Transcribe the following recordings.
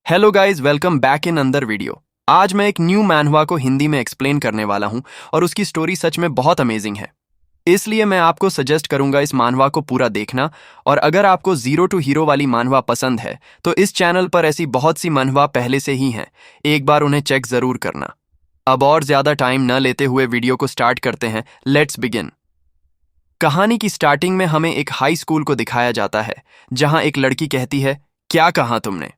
Hello guys, welcome back in अंदर video. आज मैं एक न्यू मैनहवा को हिंदी में एक्सप्लेन करने वाला हूं और उसकी स्टोरी सच में बहुत अमेजिंग है। इसलिए मैं आपको सजेस्ट करूंगा इस मानहवा को पूरा देखना। और अगर आपको जीरो टू हीरो वाली मानहवा पसंद है तो इस चैनल पर ऐसी बहुत सी मानहवा पहले से ही हैं, एक बार उन्हें चेक जरूर करना। अब और ज्यादा टाइम न लेते हुए वीडियो को स्टार्ट करते हैं। Let's begin. कहानी की स्टार्टिंग में हमें एक हाई स्कूल को दिखाया जाता है जहां एक लड़की कहती है, क्या कहा तुमने।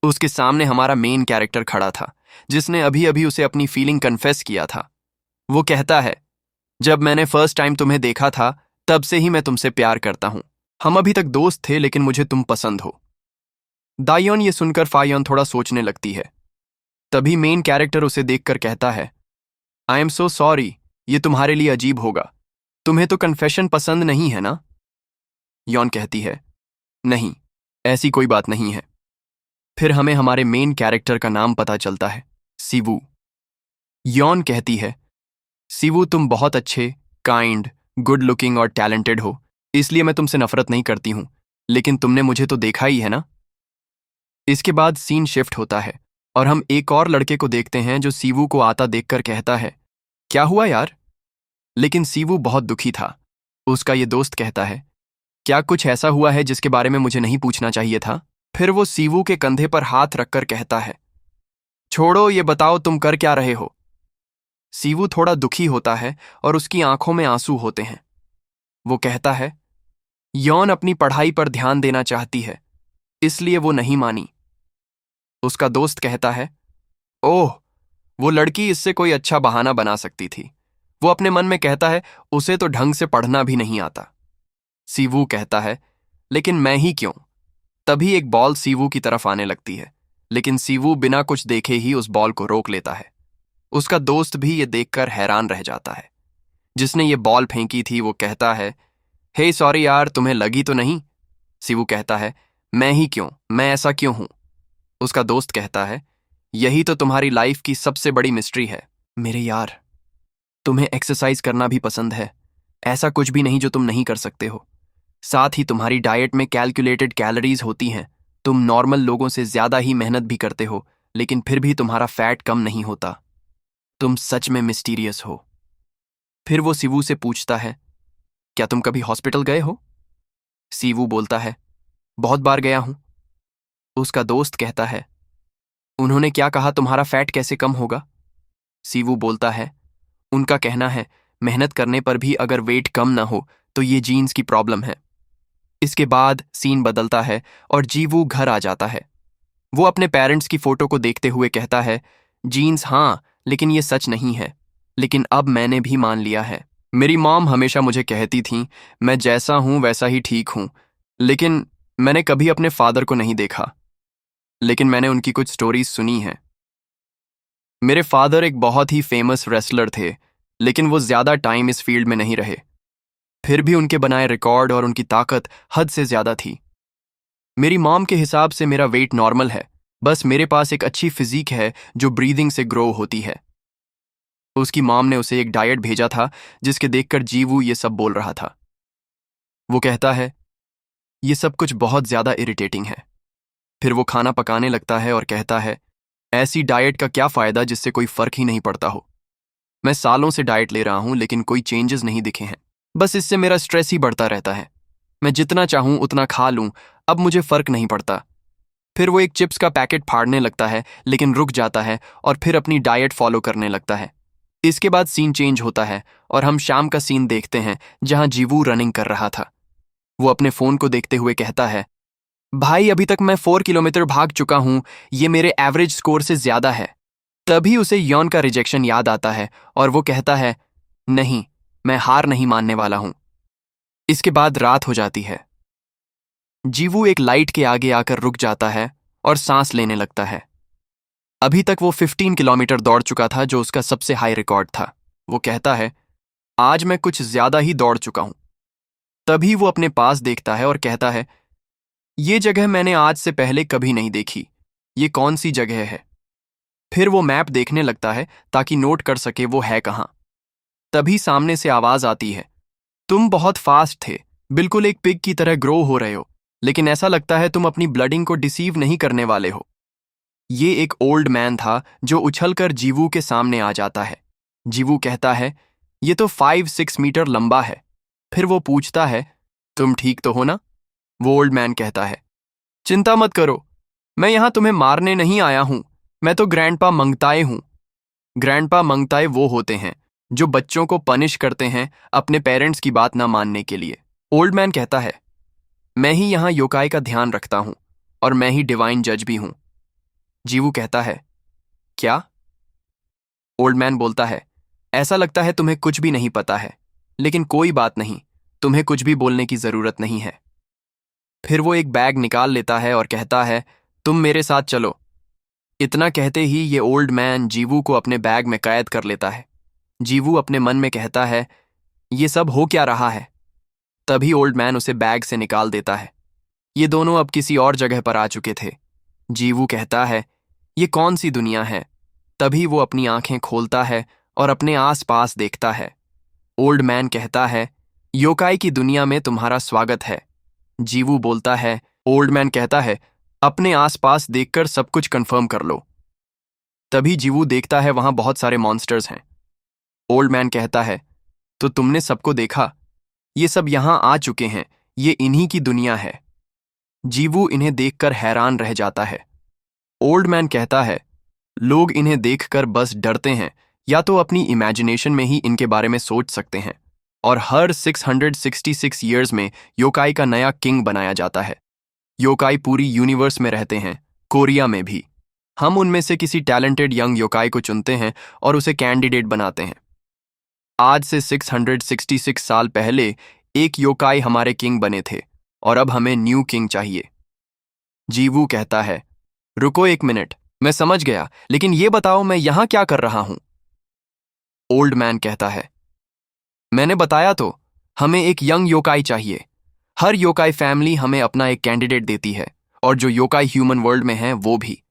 उसके सामने हमारा मेन कैरेक्टर खड़ा था जिसने अभी अभी उसे अपनी फीलिंग कन्फेस किया था। वो कहता है, जब मैंने फर्स्ट टाइम तुम्हें देखा था तब से ही मैं तुमसे प्यार करता हूं। हम अभी तक दोस्त थे लेकिन मुझे तुम पसंद हो। दायोन ये सुनकर फायोन थोड़ा सोचने लगती है। तभी मेन कैरेक्टर उसे देखकर कहता है, आई एम सो सॉरी, ये तुम्हारे लिए अजीब होगा। तुम्हें तो कन्फेशन पसंद नहीं है ना। यौन कहती है, नहीं, ऐसी कोई बात नहीं है। फिर हमें हमारे मेन कैरेक्टर का नाम पता चलता है, सिवू। यौन कहती है, सिवू तुम बहुत अच्छे, काइंड, गुड लुकिंग और टैलेंटेड हो, इसलिए मैं तुमसे नफरत नहीं करती हूं, लेकिन तुमने मुझे तो देखा ही है ना। इसके बाद सीन शिफ्ट होता है और हम एक और लड़के को देखते हैं जो सीवू को आता देखकर कहता है, क्या हुआ यार। लेकिन सीवू बहुत दुखी था। उसका ये दोस्त कहता है, क्या कुछ ऐसा हुआ है जिसके बारे में मुझे नहीं पूछना चाहिए था। फिर वो सीवू के कंधे पर हाथ रखकर कहता है, छोड़ो, ये बताओ तुम कर क्या रहे हो। सीवू थोड़ा दुखी होता है और उसकी आंखों में आंसू होते हैं। वो कहता है, यौन अपनी पढ़ाई पर ध्यान देना चाहती है, इसलिए वो नहीं मानी। उसका दोस्त कहता है, ओह, वो लड़की इससे कोई अच्छा बहाना बना सकती थी। वो अपने मन में कहता है, उसे तो ढंग से पढ़ना भी नहीं आता। सीवू कहता है, लेकिन मैं ही क्यों। तभी एक बॉल सीवू की तरफ आने लगती है, लेकिन सीवू बिना कुछ देखे ही उस बॉल को रोक लेता है। उसका दोस्त भी ये देखकर हैरान रह जाता है। जिसने ये बॉल फेंकी थी वो कहता है, हे सॉरी यार, तुम्हें लगी तो नहीं। सीवू कहता है, मैं ही क्यों, मैं ऐसा क्यों हूं। उसका दोस्त कहता है, यही तो तुम्हारी लाइफ की सबसे बड़ी मिस्ट्री है मेरे यार। तुम्हें एक्सरसाइज करना भी पसंद है, ऐसा कुछ भी नहीं जो तुम नहीं कर सकते हो। साथ ही तुम्हारी डाइट में कैलकुलेटेड कैलोरीज होती हैं। तुम नॉर्मल लोगों से ज्यादा ही मेहनत भी करते हो, लेकिन फिर भी तुम्हारा फैट कम नहीं होता। तुम सच में मिस्टीरियस हो। फिर वो सीवू से पूछता है, क्या तुम कभी हॉस्पिटल गए हो। सीवू बोलता है, बहुत बार गया हूं। उसका दोस्त कहता है, उन्होंने क्या कहा, तुम्हारा फैट कैसे कम होगा। सीवू बोलता है, उनका कहना है मेहनत करने पर भी अगर वेट कम ना हो तो ये जीन्स की प्रॉब्लम है। इसके बाद सीन बदलता है और जीवू घर आ जाता है। वो अपने पेरेंट्स की फोटो को देखते हुए कहता है, जीन्स हाँ, लेकिन ये सच नहीं है। लेकिन अब मैंने भी मान लिया है। मेरी मॉम हमेशा मुझे कहती थी, मैं जैसा हूं वैसा ही ठीक हूं। लेकिन मैंने कभी अपने फादर को नहीं देखा, लेकिन मैंने उनकी कुछ स्टोरीज सुनी हैं। मेरे फादर एक बहुत ही फेमस रेसलर थे, लेकिन वो ज्यादा टाइम इस फील्ड में नहीं रहे। फिर भी उनके बनाए रिकॉर्ड और उनकी ताकत हद से ज्यादा थी। मेरी मॉम के हिसाब से मेरा वेट नॉर्मल है, बस मेरे पास एक अच्छी फिजिक है जो ब्रीदिंग से ग्रो होती है। उसकी मॉम ने उसे एक डाइट भेजा था जिसके देखकर जीवू ये सब बोल रहा था। वो कहता है, ये सब कुछ बहुत ज्यादा इरिटेटिंग है। फिर वो खाना पकाने लगता है और कहता है, ऐसी डाइट का क्या फायदा जिससे कोई फर्क ही नहीं पड़ता हो। मैं सालों से डाइट ले रहा हूं लेकिन कोई चेंजेस नहीं दिखे हैं। बस इससे मेरा स्ट्रेस ही बढ़ता रहता है। मैं जितना चाहूं उतना खा लूं, अब मुझे फर्क नहीं पड़ता। फिर वो एक चिप्स का पैकेट फाड़ने लगता है लेकिन रुक जाता है और फिर अपनी डाइट फॉलो करने लगता है। इसके बाद सीन चेंज होता है और हम शाम का सीन देखते हैं जहां जीवू रनिंग कर रहा था। वो अपने फोन को देखते हुए कहता है, भाई अभी तक मैं 4 किलोमीटर भाग चुका हूं, ये मेरे एवरेज स्कोर से ज्यादा है। तभी उसे यौन का रिजेक्शन याद आता है और वो कहता है, नहीं, मैं हार नहीं मानने वाला हूं। इसके बाद रात हो जाती है। जीवू एक लाइट के आगे आकर रुक जाता है और सांस लेने लगता है। अभी तक वो 15 किलोमीटर दौड़ चुका था जो उसका सबसे हाई रिकॉर्ड था। वो कहता है, आज मैं कुछ ज्यादा ही दौड़ चुका हूं। तभी वो अपने पास देखता है और कहता है, ये जगह मैंने आज से पहले कभी नहीं देखी। ये कौन सी जगह है। फिर वो मैप देखने लगता है ताकि नोट कर सके वो है कहां। तभी सामने से आवाज आती है, तुम बहुत फास्ट थे, बिल्कुल एक पिग की तरह ग्रो हो रहे हो, लेकिन ऐसा लगता है तुम अपनी ब्लडिंग को डिसीव नहीं करने वाले हो। ये एक ओल्ड मैन था जो उछलकर जीवू के सामने आ जाता है। जीवू कहता है, ये तो 5-6 मीटर लंबा है। फिर वो पूछता है, तुम ठीक तो हो ना? वो ओल्ड मैन कहता है, चिंता मत करो, मैं यहां तुम्हें मारने नहीं आया हूं, मैं तो ग्रैंडपा मंगताए हूं। ग्रैंडपा मंगताए वो होते हैं जो बच्चों को पनिश करते हैं अपने पेरेंट्स की बात ना मानने के लिए। ओल्ड मैन कहता है, मैं ही यहां योकाई का ध्यान रखता हूं और मैं ही डिवाइन जज भी हूं। जीवू कहता है, क्या? ओल्ड मैन बोलता है, ऐसा लगता है तुम्हें कुछ भी नहीं पता है, लेकिन कोई बात नहीं, तुम्हें कुछ भी बोलने की जरूरत नहीं है। फिर वो एक बैग निकाल लेता है और कहता है, तुम मेरे साथ चलो। इतना कहते ही ये ओल्ड मैन जीवू को अपने बैग में कैद कर लेता है। जीवू अपने मन में कहता है, ये सब हो क्या रहा है? तभी ओल्ड मैन उसे बैग से निकाल देता है। ये दोनों अब किसी और जगह पर आ चुके थे। जीवू कहता है, ये कौन सी दुनिया है? तभी वो अपनी आंखें खोलता है और अपने आसपास देखता है। ओल्ड मैन कहता है, योकाई की दुनिया में तुम्हारा स्वागत है। जीवू बोलता है, ओल्ड मैन कहता है, अपने आसपास देखकर सब कुछ कंफर्म कर लो। तभी जीवू देखता है वहां बहुत सारे मॉन्स्टर्स हैं। ओल्ड मैन कहता है, तो तुमने सबको देखा? ये सब यहां आ चुके हैं, ये इन्हीं की दुनिया है। जीवू इन्हें देखकर हैरान रह जाता है। ओल्ड मैन कहता है, लोग इन्हें देखकर बस डरते हैं या तो अपनी इमेजिनेशन में ही इनके बारे में सोच सकते हैं, और हर 666 ईयर्स में योकाई का नया किंग बनाया जाता है। योकाई पूरी यूनिवर्स में रहते हैं, कोरिया में भी। हम उनमें से किसी टैलेंटेड यंग योकाई को चुनते हैं और उसे कैंडिडेट बनाते हैं। आज से 666 साल पहले एक योकाई हमारे किंग बने थे और अब हमें न्यू किंग चाहिए। जीवू कहता है, रुको एक मिनट, मैं समझ गया, लेकिन ये बताओ मैं यहां क्या कर रहा हूं? ओल्ड मैन कहता है, मैंने बताया तो, हमें एक यंग योकाई चाहिए। हर योकाई फैमिली हमें अपना एक कैंडिडेट देती है, और जो योकाई ह्यूमन वर्ल्ड में हैं वो भी।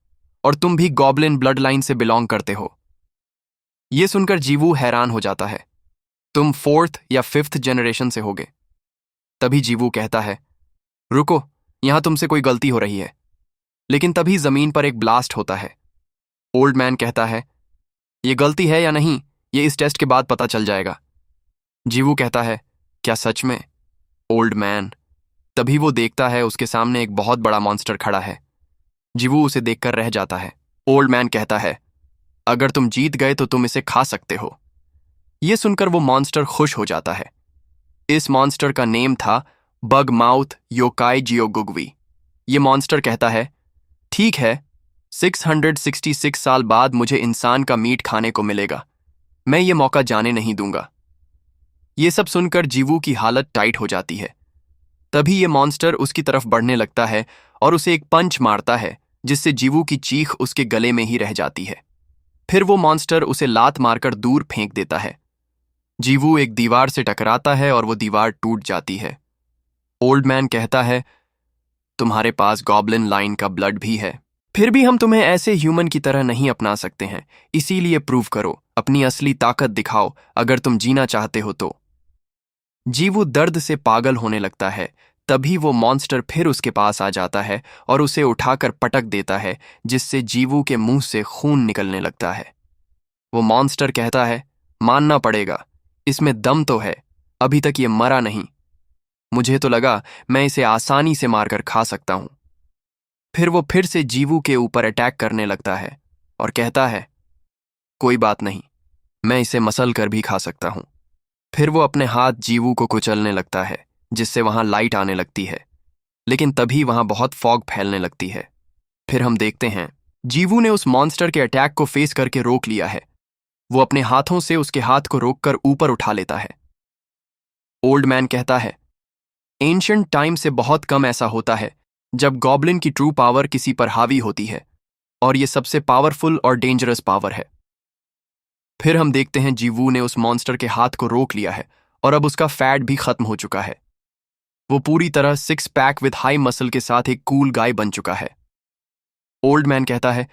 और तुम भी गॉब्लिन ब्लड लाइन से बिलोंग करते हो। ये सुनकर जीवू हैरान हो जाता है, तुम 4th या 5th जनरेशन से होगे। तभी जीवू कहता है, रुको, यहां तुमसे कोई गलती हो रही है। लेकिन तभी जमीन पर एक ब्लास्ट होता है। ओल्ड मैन कहता है, ये गलती है या नहीं, ये इस टेस्ट के बाद पता चल जाएगा। जीवू कहता है, क्या सच में? Old man. तभी वो देखता है उसके सामने एक बहुत बड़ा मॉन्स्टर खड़ा है। जीवू उसे देखकर रह जाता है। ओल्ड मैन कहता है, अगर तुम जीत गए तो तुम इसे खा सकते हो। ये सुनकर वो मॉन्स्टर खुश हो जाता है। इस मॉन्स्टर का नेम था बग माउथ योकाई जियोगुगवी। ये मॉन्स्टर कहता है, ठीक है, 666 साल बाद मुझे इंसान का मीट खाने को मिलेगा। मैं ये मौका जाने नहीं दूंगा। ये सब सुनकर जीवू की हालत टाइट हो जाती है। तभी ये मॉन्स्टर उसकी तरफ बढ़ने लगता है और उसे एक पंच मारता है, जिससे जीवू की चीख उसके गले में ही रह जाती है। फिर वो मॉन्स्टर उसे लात मारकर दूर फेंक देता है। जीवू एक दीवार से टकराता है और वो दीवार टूट जाती है। ओल्ड मैन कहता है, तुम्हारे पास गॉब्लिन लाइन का ब्लड भी है, फिर भी हम तुम्हें ऐसे ह्यूमन की तरह नहीं अपना सकते हैं। इसीलिए प्रूव करो, अपनी असली ताकत दिखाओ अगर तुम जीना चाहते हो तो। जीवू दर्द से पागल होने लगता है। तभी वो मॉन्स्टर फिर उसके पास आ जाता है और उसे उठाकर पटक देता है, जिससे जीवू के मुंह से खून निकलने लगता है। वो मॉन्स्टर कहता है, मानना पड़ेगा, इसमें दम तो है, अभी तक ये मरा नहीं। मुझे तो लगा मैं इसे आसानी से मारकर खा सकता हूं। फिर वो फिर से जीवू के ऊपर अटैक करने लगता है और कहता है, कोई बात नहीं, मैं इसे मसल कर भी खा सकता हूं। फिर वो अपने हाथ जीवू को कुचलने लगता है, जिससे वहां लाइट आने लगती है। लेकिन तभी वहां बहुत फॉग फैलने लगती है। फिर हम देखते हैं जीवू ने उस मॉन्स्टर के अटैक को फेस करके रोक लिया है। वो अपने हाथों से उसके हाथ को रोककर ऊपर उठा लेता है। ओल्ड मैन कहता है, एंशिएंट टाइम से बहुत कम ऐसा होता है जब गॉब्लिन की ट्रू पावर किसी पर हावी होती है, और ये सबसे पावरफुल और डेंजरस पावर है। फिर हम देखते हैं जीवू ने उस मॉन्स्टर के हाथ को रोक लिया है और अब उसका फैट भी खत्म हो चुका है। वो पूरी तरह 6 पैक विद हाई मसल के साथ एक कूल गाय बन चुका है। ओल्ड मैन कहता है,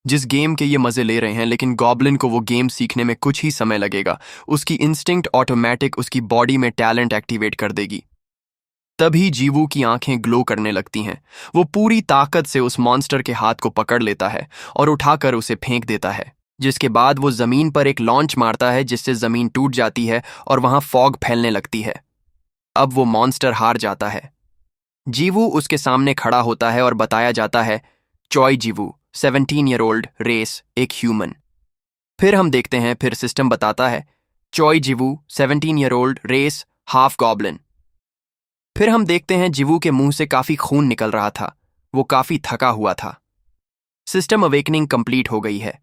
जिस गेम के ये मजे ले रहे हैं, लेकिन गॉब्लिन को वो गेम सीखने में कुछ ही समय लगेगा। उसकी इंस्टिंक्ट ऑटोमेटिक उसकी बॉडी में टैलेंट एक्टिवेट कर देगी। तभी जीवू की आंखें ग्लो करने लगती हैं। वो पूरी ताकत से उस मॉन्स्टर के हाथ को पकड़ लेता है और उठाकर उसे फेंक देता है, जिसके बाद वो जमीन पर एक लॉन्च मारता है जिससे जमीन टूट जाती है और वहां फॉग फैलने लगती है। अब वो मॉन्स्टर हार जाता है। जीवू उसके सामने खड़ा होता है और बताया जाता है, Choi Jiwoo 17 year old race एक ह्यूमन। फिर हम देखते हैं, फिर सिस्टम बताता है, Choi Jiwoo 17 year old race half goblin. फिर हम देखते हैं जीवू के मुंह से काफी खून निकल रहा था। वो काफी थका हुआ था। सिस्टम अवेकनिंग कंप्लीट हो गई है,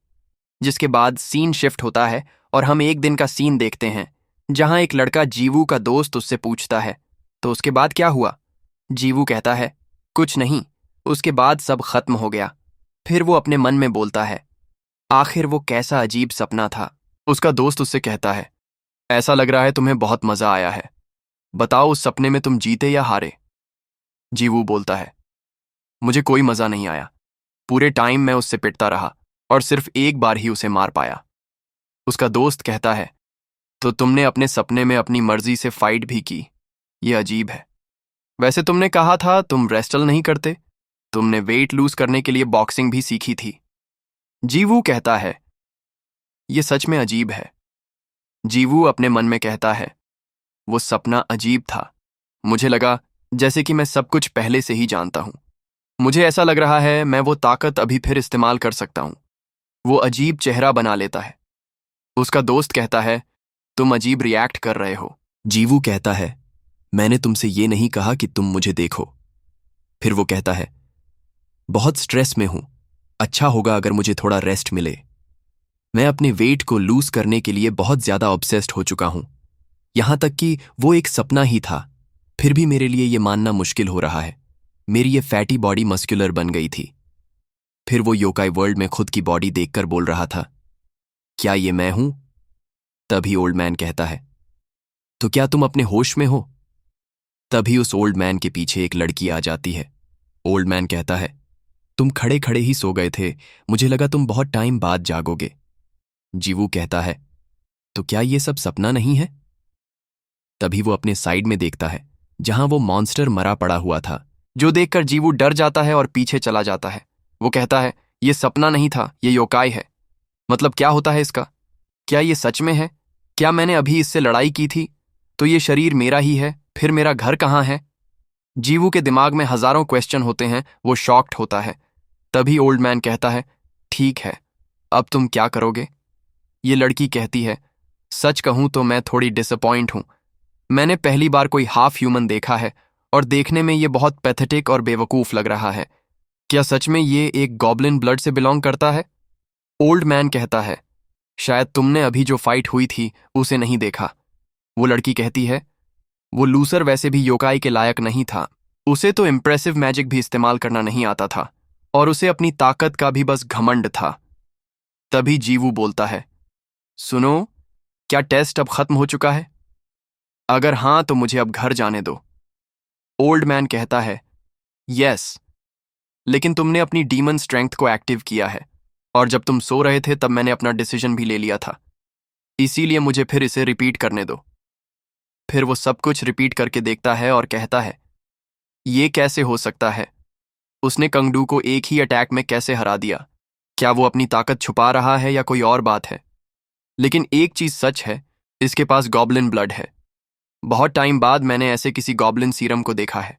जिसके बाद सीन शिफ्ट होता है और हम एक दिन का सीन देखते हैं जहां एक लड़का जीवू का दोस्त उससे पूछता है, तो उसके बाद क्या हुआ? जीवू कहता है, कुछ नहीं, उसके बाद सब खत्म हो गया। फिर वो अपने मन में बोलता है, आखिर वो कैसा अजीब सपना था। उसका दोस्त उससे कहता है, ऐसा लग रहा है तुम्हें बहुत मजा आया है, बताओ उस सपने में तुम जीते या हारे? जीवू बोलता है, मुझे कोई मजा नहीं आया, पूरे टाइम मैं उससे पिटता रहा और सिर्फ एक बार ही उसे मार पाया। उसका दोस्त कहता है, तो तुमने अपने सपने में अपनी मर्जी से फाइट भी की, ये अजीब है। वैसे तुमने कहा था तुम रेस्टल नहीं करते, तुमने वेट लूज करने के लिए बॉक्सिंग भी सीखी थी। जीवू कहता है, ये सच में अजीब है। जीवू अपने मन में कहता है, वो सपना अजीब था। मुझे लगा जैसे कि मैं सब कुछ पहले से ही जानता हूं। मुझे ऐसा लग रहा है मैं वो ताकत अभी फिर इस्तेमाल कर सकता हूं। वो अजीब चेहरा बना लेता है। उसका दोस्त कहता है, तुम अजीब रिएक्ट कर रहे हो। जीवू कहता है, मैंने तुमसे ये नहीं कहा कि तुम मुझे देखो। फिर वो कहता है, बहुत स्ट्रेस में हूं, अच्छा होगा अगर मुझे थोड़ा रेस्ट मिले। मैं अपने वेट को लूज करने के लिए बहुत ज्यादा ऑब्सेस्ड हो चुका हूं, यहां तक कि वो एक सपना ही था। फिर भी मेरे लिए ये मानना मुश्किल हो रहा है, मेरी ये फैटी बॉडी मस्कुलर बन गई थी। फिर वो योकाई वर्ल्ड में खुद की बॉडी देखकर बोल रहा था, क्या ये मैं हूं? तभी ओल्ड मैन कहता है, तो क्या तुम अपने होश में हो? तभी उस ओल्ड मैन के पीछे एक लड़की आ जाती है। ओल्ड मैन कहता है, तुम खड़े खड़े ही सो गए थे, मुझे लगा तुम बहुत टाइम बाद जागोगे। जीवू कहता है, तो क्या ये सब सपना नहीं है? तभी वो अपने साइड में देखता है जहां वो मॉन्स्टर मरा पड़ा हुआ था, जो देखकर जीवू डर जाता है और पीछे चला जाता है। वो कहता है, ये सपना नहीं था, ये योकाई है। मतलब क्या होता है इसका? क्या ये सच में है? क्या मैंने अभी इससे लड़ाई की थी? तो ये शरीर मेरा ही है, फिर मेरा घर कहाँ है? जीवू के दिमाग में हजारों क्वेश्चन होते हैं, वो शॉक्ड होता है। तभी ओल्ड मैन कहता है, ठीक है, अब तुम क्या करोगे? ये लड़की कहती है, सच कहूं तो मैं थोड़ी डिसअपॉइंट हूं। मैंने पहली बार कोई हाफ ह्यूमन देखा है और देखने में ये बहुत पैथेटिक और बेवकूफ लग रहा है। क्या सच में ये एक गॉब्लिन ब्लड से बिलोंग करता है? ओल्ड मैन कहता है, शायद तुमने अभी जो फाइट हुई थी उसे नहीं देखा। वो लड़की कहती है, वो लूसर वैसे भी योकाई के लायक नहीं था। उसे तो इम्प्रेसिव मैजिक भी इस्तेमाल करना नहीं आता था और उसे अपनी ताकत का भी बस घमंड था। तभी जीवू बोलता है, सुनो, क्या टेस्ट अब खत्म हो चुका है? अगर हां तो मुझे अब घर जाने दो। ओल्ड मैन कहता है, यस, लेकिन तुमने अपनी डीमन स्ट्रेंथ को एक्टिव किया है और जब तुम सो रहे थे तब मैंने अपना डिसीजन भी ले लिया था, इसीलिए मुझे फिर इसे रिपीट करने दो। फिर वो सब कुछ रिपीट करके देखता है और कहता है, ये कैसे हो सकता है? उसने कंगडू को एक ही अटैक में कैसे हरा दिया? क्या वो अपनी ताकत छुपा रहा है या कोई और बात है? लेकिन एक चीज सच है, इसके पास गॉब्लिन ब्लड है। बहुत टाइम बाद मैंने ऐसे किसी गॉब्लिन सीरम को देखा है।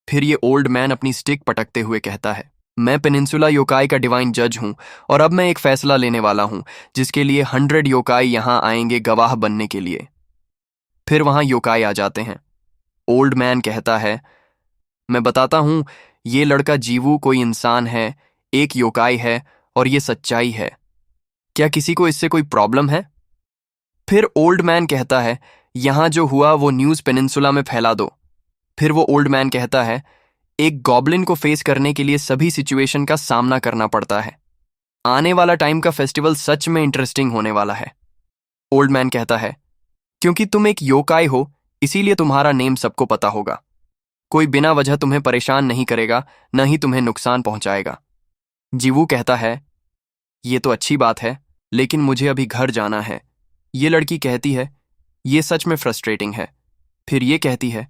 फिर ये ओल्ड मैन अपनी स्टिक पटकते हुए कहता है, मैं पेनिनसुला योकाई का डिवाइन जज हूं और अब मैं एक फैसला लेने वाला हूं जिसके लिए 100 योकाई यहां आएंगे गवाह बनने के लिए। फिर वहां योकाई आ जाते हैं। ओल्ड मैन कहता है, मैं बताता हूं, ये लड़का जीवू कोई इंसान है, एक योकाई है और ये सच्चाई है। क्या किसी को इससे कोई प्रॉब्लम है? फिर ओल्ड मैन कहता है, यहां जो हुआ वो न्यूज पेनिनसुला में फैला दो। फिर वो ओल्ड मैन कहता है, एक गॉब्लिन को फेस करने के लिए सभी सिचुएशन का सामना करना पड़ता है। आने वाला टाइम का फेस्टिवल सच में इंटरेस्टिंग होने वाला है। ओल्ड मैन कहता है, क्योंकि तुम एक योकाई हो इसीलिए तुम्हारा नेम सबको पता होगा। कोई बिना वजह तुम्हें परेशान नहीं करेगा, न ही तुम्हें नुकसान पहुंचाएगा। जीवू कहता है, ये तो अच्छी बात है, लेकिन मुझे अभी घर जाना है। ये लड़की कहती है, ये सच में फ्रस्ट्रेटिंग है। फिर ये कहती है,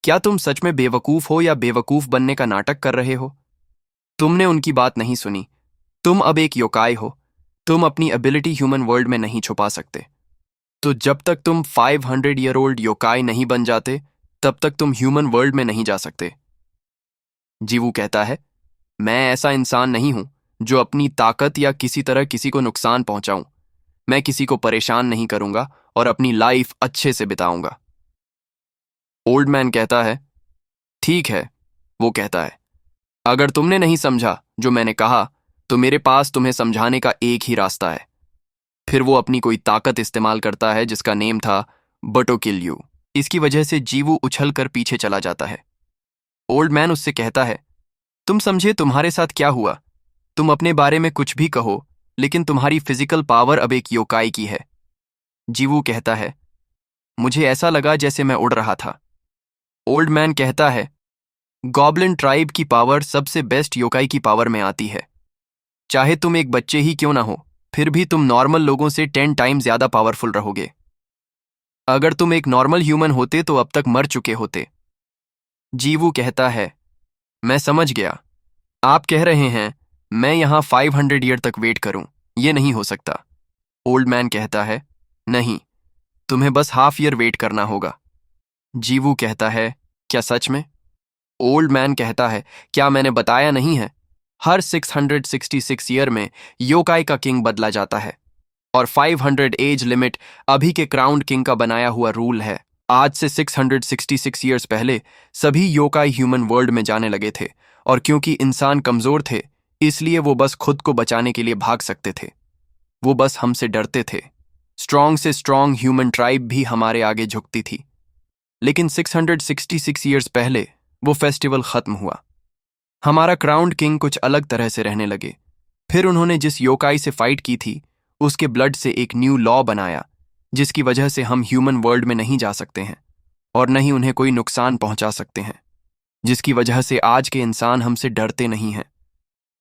क्या तुम सच में बेवकूफ हो या बेवकूफ बनने का नाटक कर रहे हो? तुमने उनकी बात नहीं सुनी। तुम अब एक योकाई हो। तुम अपनी एबिलिटी ह्यूमन वर्ल्ड में नहीं छुपा सकते। तो जब तक तुम 500 ईयर ओल्ड योकाई नहीं बन जाते, तब तक तुम ह्यूमन वर्ल्ड में नहीं जा सकते। जीवू कहता है, मैं ऐसा इंसान नहीं हूं जो अपनी ताकत या किसी तरह किसी को नुकसान पहुंचाऊं। मैं किसी को परेशान नहीं करूंगा और अपनी लाइफ अच्छे से बिताऊंगा। ओल्ड मैन कहता है, ठीक है। वो कहता है, अगर तुमने नहीं समझा जो मैंने कहा, तो मेरे पास तुम्हें समझाने का एक ही रास्ता है। फिर वो अपनी कोई ताकत इस्तेमाल करता है जिसका नेम था बटोकिल्यू। इसकी वजह से जीवू उछल कर पीछे चला जाता है। ओल्ड मैन उससे कहता है, तुम समझे तुम्हारे साथ क्या हुआ? तुम अपने बारे में कुछ भी कहो, लेकिन तुम्हारी फिजिकल पावर अब एक योकाई की है। जीवू कहता है, मुझे ऐसा लगा जैसे मैं उड़ रहा था। ओल्ड मैन कहता है, गॉब्लिन ट्राइब की पावर सबसे बेस्ट योकाई की पावर में आती है। चाहे तुम एक बच्चे ही क्यों ना हो, फिर भी तुम नॉर्मल लोगों से 10 टाइम ज्यादा पावरफुल रहोगे। अगर तुम एक नॉर्मल ह्यूमन होते तो अब तक मर चुके होते। जीवू कहता है, मैं समझ गया। आप कह रहे हैं मैं यहां 500 ईयर तक वेट करूं। ये नहीं हो सकता। ओल्ड मैन कहता है, नहीं, तुम्हें बस हाफ ईयर वेट करना होगा। जीवू कहता है, क्या सच में? ओल्ड मैन कहता है, क्या मैंने बताया नहीं है? हर 666 ईयर में योकाई का किंग बदला जाता है और 500 एज लिमिट अभी के क्राउन किंग का बनाया हुआ रूल है। आज से 666 ईयर्स पहले सभी योकाई ह्यूमन वर्ल्ड में जाने लगे थे, और क्योंकि इंसान कमजोर थे, इसलिए वो बस खुद को बचाने के लिए भाग सकते थे। वो बस हमसे डरते थे। स्ट्रांग से स्ट्रांग ह्यूमन ट्राइब भी हमारे आगे झुकती थी। लेकिन 666 ईयर्स पहले वो फेस्टिवल खत्म हुआ। हमारा क्राउन किंग कुछ अलग तरह से रहने लगे। फिर उन्होंने जिस योकाई से फाइट की थी, उसके ब्लड से एक न्यू लॉ बनाया, जिसकी वजह से हम ह्यूमन वर्ल्ड में नहीं जा सकते हैं और न ही उन्हें कोई नुकसान पहुंचा सकते हैं, जिसकी वजह से आज के इंसान हमसे डरते नहीं हैं।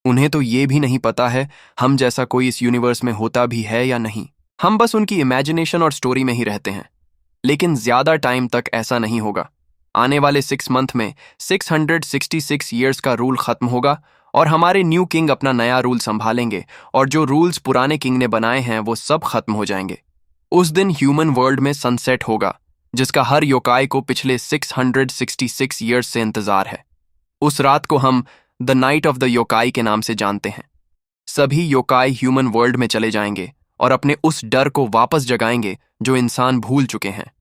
उन्हें तो ये भी नहीं पता है हम जैसा कोई इस यूनिवर्स में होता भी है या नहीं। हम बस उनकी इमेजिनेशन और स्टोरी में ही रहते हैं। लेकिन ज्यादा टाइम तक ऐसा नहीं होगा। आने वाले 6 मंथ में 666 ईयर्स का रूल खत्म होगा और हमारे न्यू किंग अपना नया रूल संभालेंगे, और जो रूल्स पुराने किंग ने बनाए हैं वो सब खत्म हो जाएंगे। उस दिन ह्यूमन वर्ल्ड में सनसेट होगा, जिसका हर योकाई को पिछले 666 ईयर्स से इंतजार है। उस रात को हम the night of the yokai के नाम से जानते हैं। सभी योकाई ह्यूमन वर्ल्ड में चले जाएंगे और अपने उस डर को वापस जगाएंगे जो इंसान भूल चुके हैं।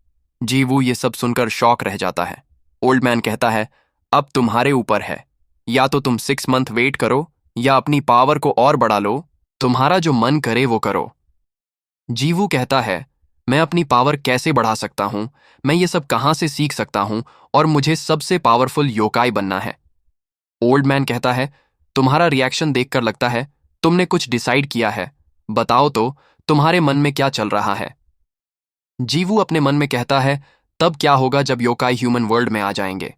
जीवू ये सब सुनकर शॉक रह जाता है। ओल्ड मैन कहता है, अब तुम्हारे ऊपर है। या तो तुम 6 मंथ वेट करो या अपनी पावर को और बढ़ा लो। तुम्हारा जो मन करे वो करो। जीवू कहता है, मैं अपनी पावर कैसे बढ़ा सकता हूं? मैं ये सब कहां से सीख सकता हूं? और मुझे सबसे पावरफुल योकाई बनना है। ओल्ड मैन कहता है, तुम्हारा रिएक्शन देखकर लगता है तुमने कुछ डिसाइड किया है। बताओ तो तुम्हारे मन में क्या चल रहा है? जीवू अपने मन में कहता है, तब क्या होगा जब योकाई ह्यूमन वर्ल्ड में आ जाएंगे?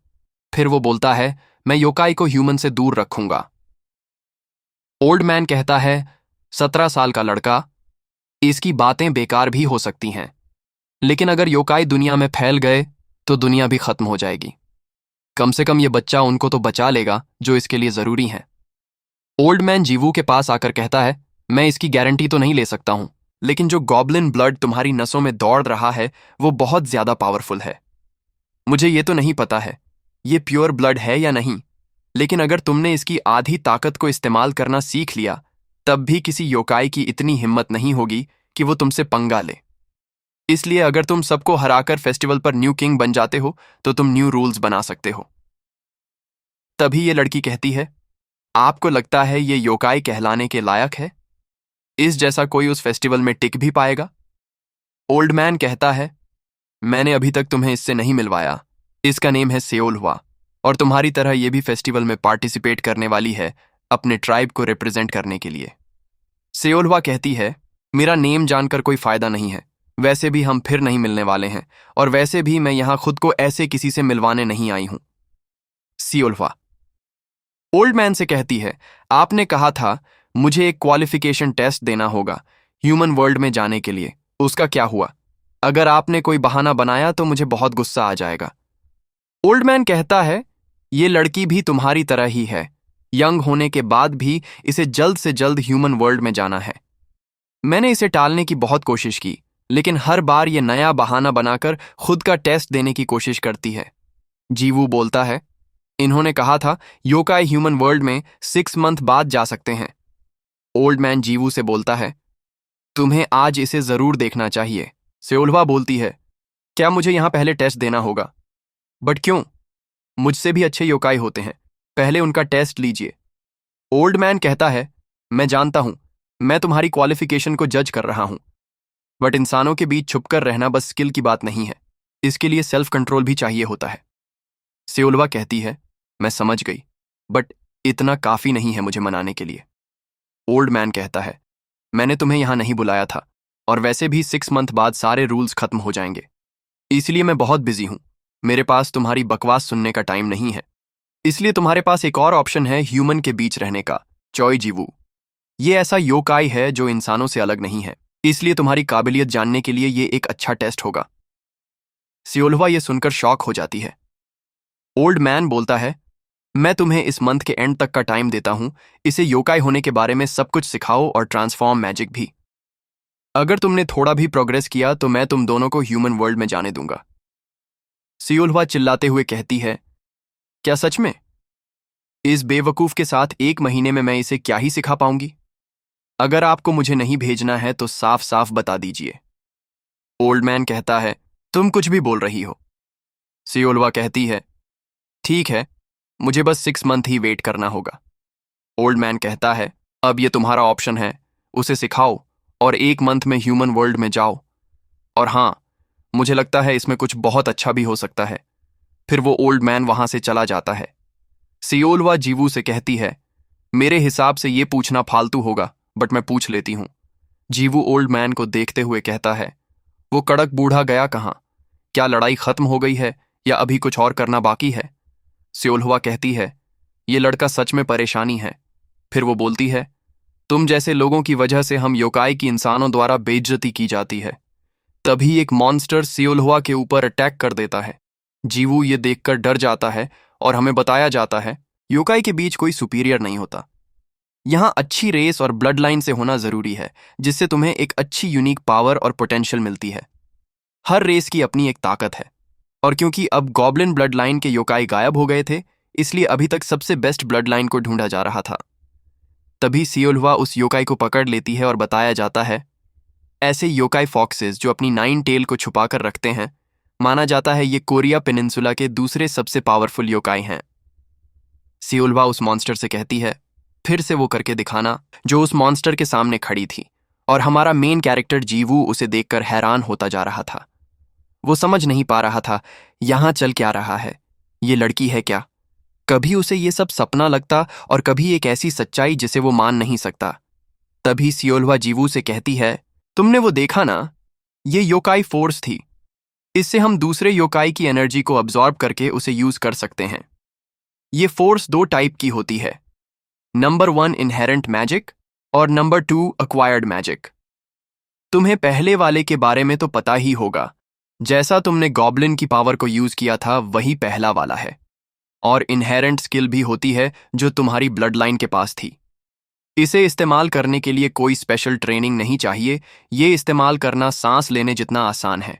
फिर वो बोलता है, मैं योकाई को ह्यूमन से दूर रखूंगा। ओल्ड मैन कहता है, 17 साल का लड़का, इसकी बातें बेकार भी हो सकती हैं, लेकिन अगर योकाई दुनिया में फैल गए तो दुनिया भी खत्म हो जाएगी। कम से कम ये बच्चा उनको तो बचा लेगा जो इसके लिए जरूरी है। ओल्ड मैन जीवू के पास आकर कहता है, मैं इसकी गारंटी तो नहीं ले सकता हूं, लेकिन जो गॉब्लिन ब्लड तुम्हारी नसों में दौड़ रहा है वो बहुत ज्यादा पावरफुल है। मुझे ये तो नहीं पता है ये प्योर ब्लड है या नहीं, लेकिन अगर तुमने इसकी आधी ताकत को इस्तेमाल करना सीख लिया, तब भी किसी योकाई की इतनी हिम्मत नहीं होगी कि वो तुमसे पंगा ले। इसलिए अगर तुम सबको हराकर फेस्टिवल पर न्यू किंग बन जाते हो तो तुम न्यू रूल्स बना सकते हो। तभी ये लड़की कहती है, आपको लगता है ये योकाई कहलाने के लायक है? इस जैसा कोई उस फेस्टिवल में टिक भी पाएगा? ओल्ड मैन कहता है, मैंने अभी तक तुम्हें इससे नहीं मिलवाया। इसका नेम है सेओलहुआ, और तुम्हारी तरह ये भी फेस्टिवल में पार्टिसिपेट करने वाली है अपने ट्राइब को रिप्रेजेंट करने के लिए। सेओलहुआ कहती है, मेरा नेम जानकर कोई फायदा नहीं है। वैसे भी हम फिर नहीं मिलने वाले हैं, और वैसे भी मैं यहां खुद को ऐसे किसी से मिलवाने नहीं आई हूं। सेओलहुआ ओल्ड मैन से कहती है, आपने कहा था मुझे एक क्वालिफिकेशन टेस्ट देना होगा ह्यूमन वर्ल्ड में जाने के लिए। उसका क्या हुआ? अगर आपने कोई बहाना बनाया तो मुझे बहुत गुस्सा आ जाएगा। ओल्ड मैन कहता है, ये लड़की भी तुम्हारी तरह ही है। यंग होने के बाद भी इसे जल्द से जल्द ह्यूमन वर्ल्ड में जाना है। मैंने इसे टालने की बहुत कोशिश की, लेकिन हर बार ये नया बहाना बनाकर खुद का टेस्ट देने की कोशिश करती है। जीवू बोलता है, इन्होंने कहा था योकाई ह्यूमन वर्ल्ड में 6 मंथ बाद जा सकते हैं। ओल्ड मैन जीवू से बोलता है, तुम्हें आज इसे जरूर देखना चाहिए। सेओल्वा बोलती है, क्या मुझे यहां पहले टेस्ट देना होगा? बट क्यों? मुझसे भी अच्छे योकाई होते हैं, पहले उनका टेस्ट लीजिए। ओल्ड मैन कहता है, मैं जानता हूं, मैं तुम्हारी क्वालिफिकेशन को जज कर रहा हूं, बट इंसानों के बीच छुपकर रहना बस स्किल की बात नहीं है, इसके लिए सेल्फ कंट्रोल भी चाहिए होता है। सेओल्वा कहती है, मैं समझ गई, बट इतना काफी नहीं है मुझे मनाने के लिए। ओल्ड मैन कहता है, मैंने तुम्हें यहां नहीं बुलाया था, और वैसे भी 6 मंथ बाद सारे रूल्स खत्म हो जाएंगे, इसलिए मैं बहुत बिजी हूं। मेरे पास तुम्हारी बकवास सुनने का टाइम नहीं है। इसलिए तुम्हारे पास एक और ऑप्शन है ह्यूमन के बीच रहने का, चॉय जीवू। ये ऐसा योकाई है जो इंसानों से अलग नहीं है, इसलिए तुम्हारी काबिलियत जानने के लिए ये एक अच्छा टेस्ट होगा। सियोल्वा ये सुनकर शॉक हो जाती है। ओल्ड मैन बोलता है, मैं तुम्हें इस मंथ के एंड तक का टाइम देता हूं, इसे योकाई होने के बारे में सब कुछ सिखाओ और ट्रांसफॉर्म मैजिक भी। अगर तुमने थोड़ा भी प्रोग्रेस किया तो मैं तुम दोनों को ह्यूमन वर्ल्ड में जाने दूंगा। सियोल्वा चिल्लाते हुए कहती है, क्या सच में? इस बेवकूफ के साथ 1 महीने में मैं इसे क्या ही सिखा पाऊंगी? अगर आपको मुझे नहीं भेजना है तो साफ साफ बता दीजिए। ओल्ड मैन कहता है, तुम कुछ भी बोल रही हो। सियोल्वा कहती है, ठीक है, मुझे बस 6 मंथ ही वेट करना होगा। ओल्ड मैन कहता है, अब ये तुम्हारा ऑप्शन है, उसे सिखाओ और 1 मंथ में ह्यूमन वर्ल्ड में जाओ। और हां, मुझे लगता है इसमें कुछ बहुत अच्छा भी हो सकता है। फिर वो ओल्ड मैन वहां से चला जाता है। सियोल्वा जीवू से कहती है, मेरे हिसाब से ये पूछना फालतू होगा, बट मैं पूछ लेती हूं। जीवू ओल्ड मैन को देखते हुए कहता है, वो कड़क बूढ़ा गया कहां? क्या लड़ाई खत्म हो गई है या अभी कुछ और करना बाकी है? सियोल्वा कहती है, ये लड़का सच में परेशानी है। फिर वो बोलती है, तुम जैसे लोगों की वजह से हम योकाई की इंसानों द्वारा बेइज्जती की जाती है। तभी एक मॉन्स्टर सियोल्वा के ऊपर अटैक कर देता है। जीवू ये देखकर डर जाता है और हमें बताया जाता है, योकाई के बीच कोई सुपीरियर नहीं होता। यहाँ अच्छी रेस और ब्लड लाइन से होना जरूरी है, जिससे तुम्हें एक अच्छी यूनिक पावर और पोटेंशियल मिलती है। हर रेस की अपनी एक ताकत है, और क्योंकि अब गॉब्लिन ब्लड लाइन के योकाई गायब हो गए थे, इसलिए अभी तक सबसे बेस्ट ब्लड लाइन को ढूंढा जा रहा था। तभी सियोल्वा उस योकाई को पकड़ लेती है और बताया जाता है, ऐसे योकाई फॉक्सेस जो अपनी 9 टेल को छुपाकर रखते हैं, माना जाता है ये कोरिया पेनिनसुला के दूसरे सबसे पावरफुल योकाई हैं। सियोल्वा उस मॉन्स्टर से कहती है, फिर से वो करके दिखाना, जो उस मॉन्स्टर के सामने खड़ी थी, और हमारा मेन कैरेक्टर जीवू उसे देखकर हैरान होता जा रहा था। वो समझ नहीं पा रहा था यहां चल क्या रहा है, ये लड़की है क्या? कभी उसे ये सब सपना लगता और कभी एक ऐसी सच्चाई जिसे वो मान नहीं सकता। तभी सियोल्वा जीवू से कहती है, तुमने वो देखा ना, ये योकाई फोर्स थी। इससे हम दूसरे योकाई की एनर्जी को अब्जॉर्ब करके उसे यूज कर सकते हैं। ये फोर्स 2 टाइप की होती है, नंबर 1 इनहेरेंट मैजिक और नंबर 2 अक्वायर्ड मैजिक। तुम्हें पहले वाले के बारे में तो पता ही होगा, जैसा तुमने गॉब्लिन की पावर को यूज किया था वही पहला वाला है। और इनहेरेंट स्किल भी होती है जो तुम्हारी ब्लड लाइन के पास थी। इसे इस्तेमाल करने के लिए कोई स्पेशल ट्रेनिंग नहीं चाहिए, ये इस्तेमाल करना सांस लेने जितना आसान है।